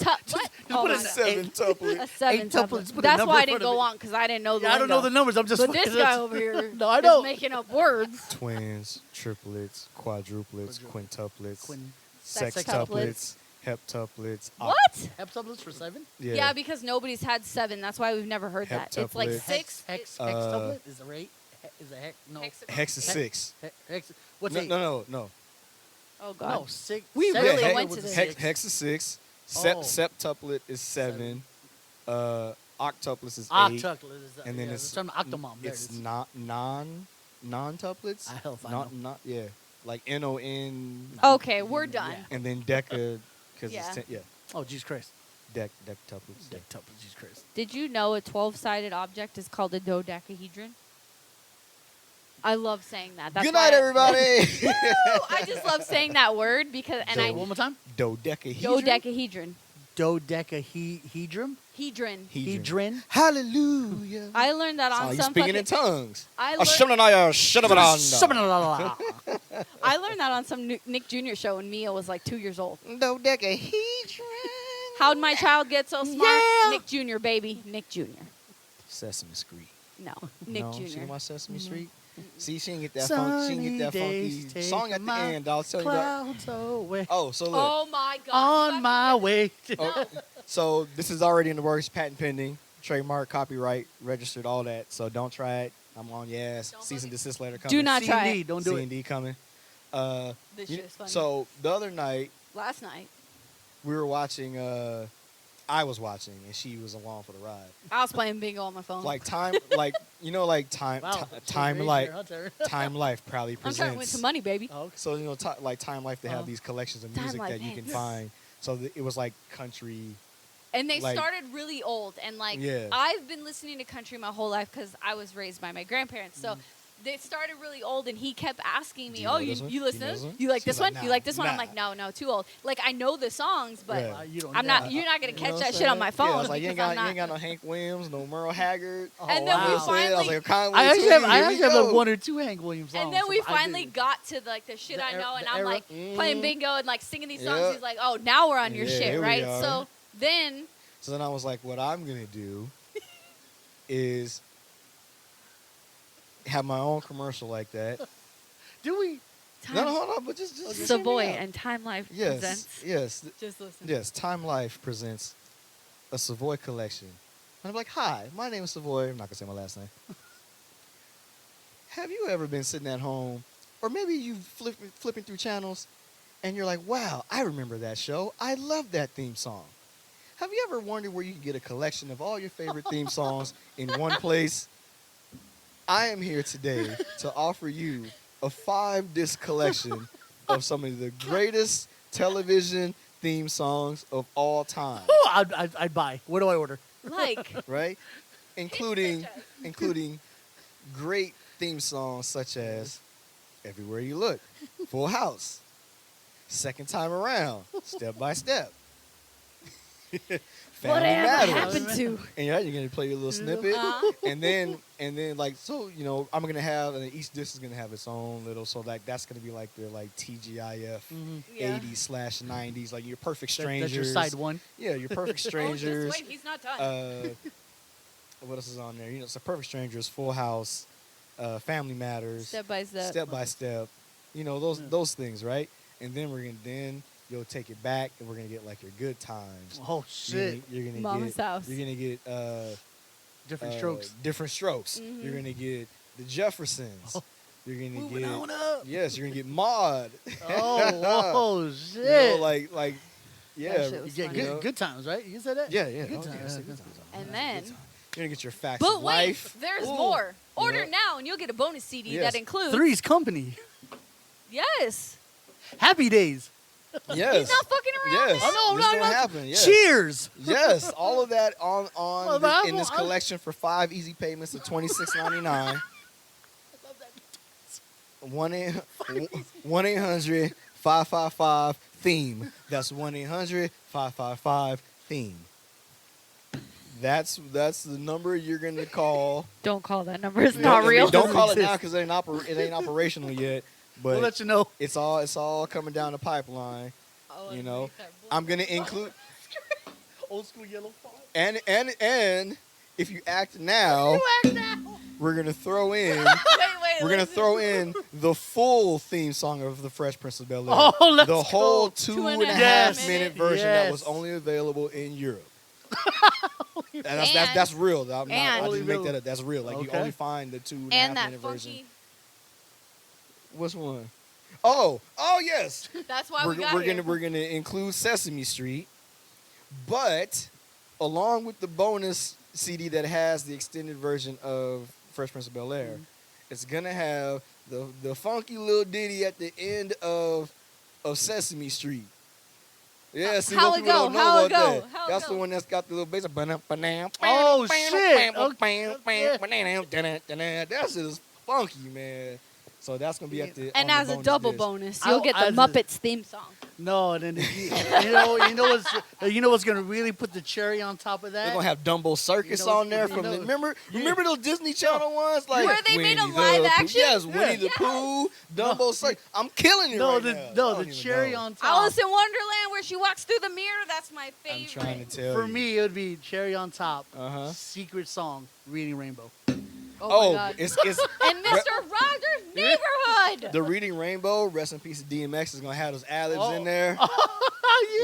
put my a God. seven tuplet. A seven eight tuplet. tuplets, put a That's number why I in didn't front of go it. on because I didn't know the I don't know the lingo. numbers. I'm just. But this guy over here No, I is know. making up words. Twins, triplets, quadruplets, quintuplets, Quin- sextuplets, heptuplets. What? Heptuplets for 7. Yeah, because nobody's had 7. That's why we've never heard that. It's like Heptuplets. 6. Hex Uh, hextuplet is a rate. Is a hex? No. Hex is 6. Hex. What's No, 8? no. Oh, God. No, 6. We seven really tuplet went was to a this. six. Hex is 6. Oh. Septuplet is 7. Octuplets is 8. Octuplet is And then yeah, it's the term octomom. There It's it is. not non-tuplets. I hell if I know. Not yeah, like NON. Okay, we're done. Yeah. And then deca, because Yeah. it's 10, Oh, Jesus Christ. dectuplets. Dectuplets, Jesus Christ. Did you know a 12-sided object is called a dodecahedron? I love saying that. That's Good night, why everybody. Woo! I just love saying that word because, and Say I it one more time. Dodecahedron. dodecahedron. Dodecahedron. Hedron. Hedron. Hallelujah. I learned that Oh, on you some speaking fucking. in tongues. I Oh, learned, shamanaya, shadabananda. I learned that on some Nick Jr. show when Mia was like 2 years old. Dodecahedron. How'd my child get so smart? Yeah. Nick Jr. baby. Nick Jr. Sesame Street. No, Nick no, Jr. She didn't watch Sesame Street. Mm-hmm. See, she didn't get that funky. She didn't get that Sunny funky days song at the take end. I was telling you that. Clouds away. Oh, so look. Oh my God! On my way. Oh, so this is already in the works, patent pending, trademark, copyright, registered, all that. So don't try it. I'm on your ass. Don't Cease and look desist letter coming. Do not try C&D, it. don't do it. C&D coming. This You- shit is funny. so the other night Last night, we were watching. I was watching, and she was along for the ride. I was playing bingo on my phone. Like time, like time, Wow. time So life, great, Hunter. time life proudly I'm presents. trying to win some money, baby. Oh, okay. So like Time Life, they Oh. have these collections of Time music Life, that you can thanks. find. So it was like country. And they Like- started really old. And like, Yeah. I've been listening to country my whole life because I was raised by my grandparents. So they started really old, and he kept asking Do me, you "Oh, know you, this one? you Do listen you know to this this? one?" You like She's this like, one? You "Nah, like this one?" I'm nah. like, "No, too old." Like I know the songs, but Yeah. You don't I'm know. not. You're not gonna You catch know that what shit I'm on my saying? phone. Yeah, I was like, you ain't because got, I'm you ain't got not- no Hank Williams, no Merle Haggard. Oh, And then we You know wow. what I'm saying? I was finally- like, Conway I actually have, Twitty, I here we actually have like go. 1 or 2 Hank Williams songs. And then we so I finally do. got to like the shit The I know, and the I'm era. like playing bingo and like singing these songs. Yeah. He's like, "Oh, now we're on your Yeah, shit, here we right?" are. So then, So then I was like, what I'm gonna do is have my own commercial like that. Do we? No, hold on, but just hear me Savoy out. and Time Life Yes, presents. yes, Just listen. yes. Time Life presents a Savoy collection. And I'm like, hi, my name is Savoy. I'm not gonna say my last name. Have you ever been sitting at home, or maybe you flipping through channels, and you're like, wow, I remember that show. I love that theme song. Have you ever wondered where you can get a collection of all your favorite theme songs in one place? I am here today to offer you a 5-disc collection of some of the greatest television theme songs of all time, Oh, I'd buy. Where do I order? Like, right? Including great theme songs such as Everywhere You Look, Full House, Second Time Around, Step by Step, Family whatever Matters. happened to? And you're gonna play your little snippet, Uh-huh. and then like, so I'm gonna have, and each disc is gonna have its own little, so like that's gonna be like their like TGIF Yeah. 80s/90s, like your Perfect That's Strangers. your side one. Yeah, your Perfect Oh, Strangers. just wait, he's not done. What else is on there? So Perfect Strangers, Full House, Family Matters, Step by step. Step by Step. Those things, right? And then we're gonna you'll take it back, and we're gonna get like your good times. Oh shit! You're gonna Mama's get. house. You're gonna get Different strokes. Different strokes. Mhm. You're gonna get the Jeffersons. Oh. You're gonna Moving get. on up. Yes, you're gonna get Maud. Oh shit! You know, like, yeah. That shit You was get funny. good times, right? You said that. Yeah. Good Okay, times. so Yeah, good good times. And Good then- times. You're gonna get your facts But of wait, life. there's Ooh. more. Order Yeah. now, and you'll get a bonus CD Yes. that includes. Three's Company. Yes. Happy Days. Yes. He's not fucking around. Yes. man. Oh, no, This no, gonna no. happen. Yes. Cheers. Yes, all of that on Well, in this I- collection for 5 easy payments of $26.99. 1-800-555-THEME. That's 1-800-555-THEME. That's the number you're gonna call. Don't call that number. It's Don't- not I mean, real. Don't call it Exist. now because it ain't operational yet. But We'll let you know. it's all coming down the pipeline. You know, I'm gonna include Old school yellow font. and if you act now, we're gonna throw in. Wait, We're gonna listen. throw in the full theme song of the Fresh Prince of Bel Air. Oh, let's the whole go. 2.5 Yes. minute version that was Yes. only available in Europe. And that's And- real. I and- didn't make that up. That's real. Like you Okay. only find the 2.5 And that minute version. funky. Which one? Oh yes. That's why we got here. We're gonna include Sesame Street, but along with the bonus CD that has the extended version of Fresh Prince of Bel Air, it's gonna have the funky little ditty at the end of Sesame Street. Yeah, see, How most it people go? don't know How it about go? that. How it That's go? the one that's got the little bass. Oh, shit. That shit is funky, man. So that's gonna be at the And on as the a double disc. bonus, you'll get the as a- Muppets theme song. No, and then you know what's gonna really put the cherry on top of They're that? gonna have Dumbo Circus You know- on there you from know- the remember Yeah. those Disney Channel ones like Where they made a Winnie the live Pooh. action? Yes, Winnie Yeah. the Pooh, Dumbo No. Circus. I'm killing it no, right the now. no, I the don't even cherry know. on top. Alice in Wonderland, where she walks through the mirror. That's my favorite. I'm trying to tell For you. me, it would be cherry on top. Uh-huh. Secret song, Reading Rainbow. Oh, Oh, my God. it's And Mr. Rogers' Neighborhood. the Reading Rainbow. Rest in peace, DMX is gonna have those ad-libs Oh. in there. yeah.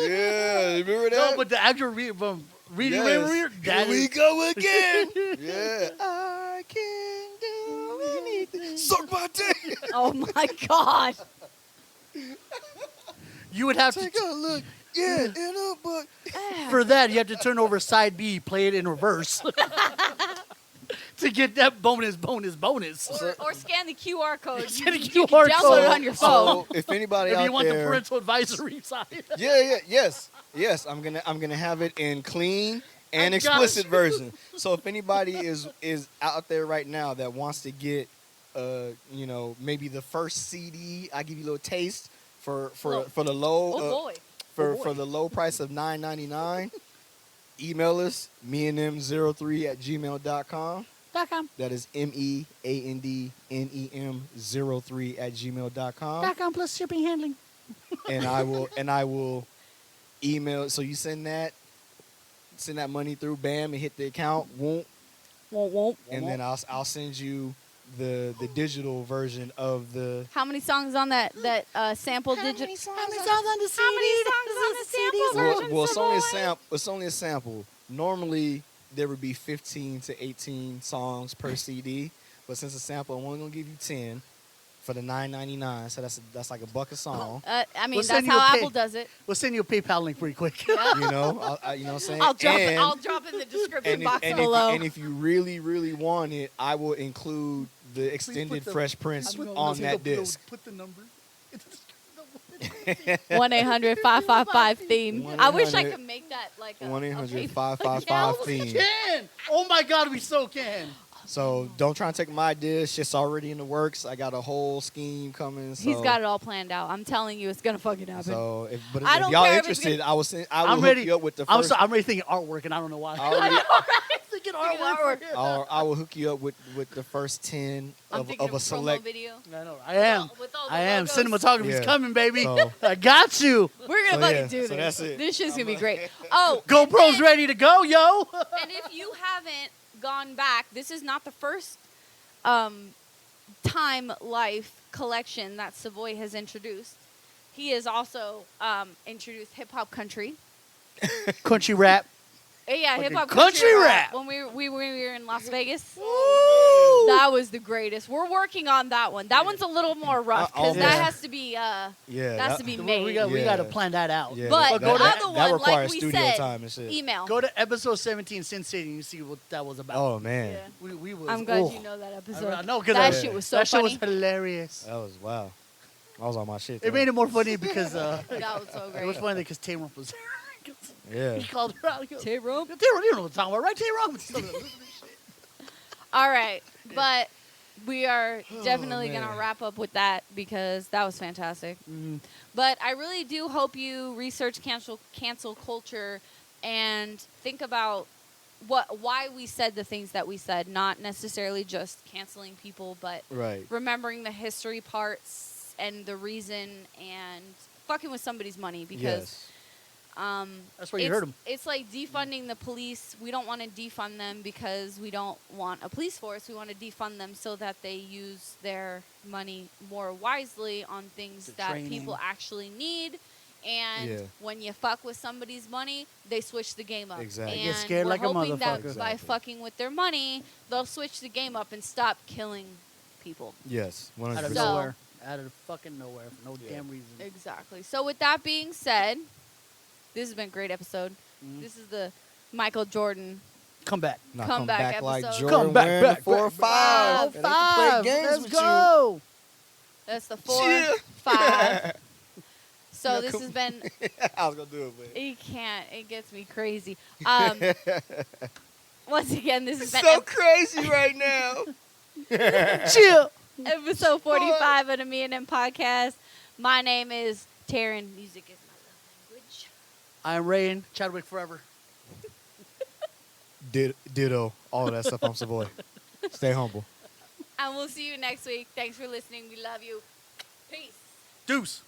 Yeah, you remember that? No, but the actual Reading Yes. Rainbow. Here That we is, go again. Yeah. I can do anything. Suck my dick. Oh my God. you would have Take to a look. Yeah, in a book. for that. You have to turn over side B, play it in reverse, to get that bonus. Or scan the QR code. Scan the You QR can download code. it on your phone. So if anybody If out you want the there, parental advisory side. yes, I'm gonna have it in clean and I got explicit you. version. So if anybody is out there right now that wants to get, maybe the first CD, I give you a little taste for the low. Oh boy. For the low price of $9.99, email us meandnem03@gmail.com. That is meandnem03@gmail.com. plus shipping handling. And I will email. So you send that money through, bam, and hit the account, won't, Won't. and then I'll send you the digital version of the. How many songs on that sample digital? How many songs on the How many songs on the sample version? Well, it's only a Savoy? sample. It's only a sample. Normally there would be 15 to 18 songs per CD, but since it's a sample, I'm only gonna give you 10 for the $9.99. So that's like $1 a song. I mean, We'll that's send you how a pay- Apple does it. We'll send you a PayPal link pretty quick. You know, you know what I'm saying. I'll drop And- it. I'll drop in the description and if, box and, below. if, and if you really, really want it, I will include the Please extended put the- Fresh Prince Put- on no, that no, disc. Put the number. 1-800-555-THEME. I wish I 1-800 could make that like a 1-800-555-THEME. Can! Oh my God, we so can. So don't try and take my idea. Shit's already in the works. I got a whole scheme coming. So, He's got it all planned out. I'm telling you, it's gonna fucking happen. So, if I don't y'all care if it's interested, I will send. I I'm will ready. hook you up with the I'm, first. so, I'm ready thinking artwork, and I don't know why. I already- thinking artwork. I will hook you up with the first 10 I'm of thinking a promo select. video. I know. I am. With all the I am. logos. Cinematography's Yeah. coming, baby. So- I got you. We're gonna So, fucking yeah, do this. so that's it. This shit's gonna be great. Oh, GoPro's and ready to go, yo. And if you haven't gone back, this is not the first Time Life collection that Savoy has introduced. he has also introduced hip hop country. Country rap. Yeah, Fucking hip hop country rap. When we were in Las Vegas, Woo! that was the greatest. We're working on that one. That one's a little more rough because yeah. that has to be Yeah, that has to be made. We Yeah. got to plan that out. Yeah, But that, the that, other that one, requires like we studio said, time and shit. email. Go to episode 17, Sin City, and you see what that was about. Oh man, Yeah. We was. I'm glad oh. you know that episode. I know because that Yeah. shit was so that shit funny. was hilarious. that was wow. I was on my shit. It made it more funny because that was so great. it was funny because Tay Rump was there. Yeah. He called her out. He goes, Tay-Rump? Tay Rump, you know what I'm talking about, right? Tay Rump. All right, but we are definitely man. gonna wrap up with that because that was fantastic. Mhm. But I really do hope you research cancel culture and think about why we said the things that we said, not necessarily just canceling people, but Right. remembering the history parts and the reason and fucking with somebody's money because Yes. That's where you heard him. it's like defunding the police. We don't want to defund them because we don't want a police force. We want to defund them so that they use their money more wisely on things The that training. people actually need. And Yeah. when you fuck with somebody's money, they switch the game up. Exactly. And Get scared we're like a hoping that motherfucker. by Exactly. fucking with their money, they'll switch the game up and stop killing people. Yes. Out of 100%. So- nowhere. Out of fucking nowhere for no Yeah. damn reason. Exactly. So with that being said, this has been a great episode. Mhm. This is the Michael Jordan. Come back. Now Come come back back like episode. Jordan Come back, wearing the back, 4 or back, 5. back. And I can play games Let's with go. That's the 4, Yeah. 5. So No, this come- has been. I was gonna do it, but You can't. It gets me crazy. Once again, this has been so crazy right now. Chill. episode 45 of the Me and Them podcast. My name is Taryn. Music is my love language. I'm Rayan. Chadwick forever. Ditto. All of that stuff. I'm Savoy. Stay humble. And we'll see you next week. Thanks for listening. We love you. Peace. Deuce.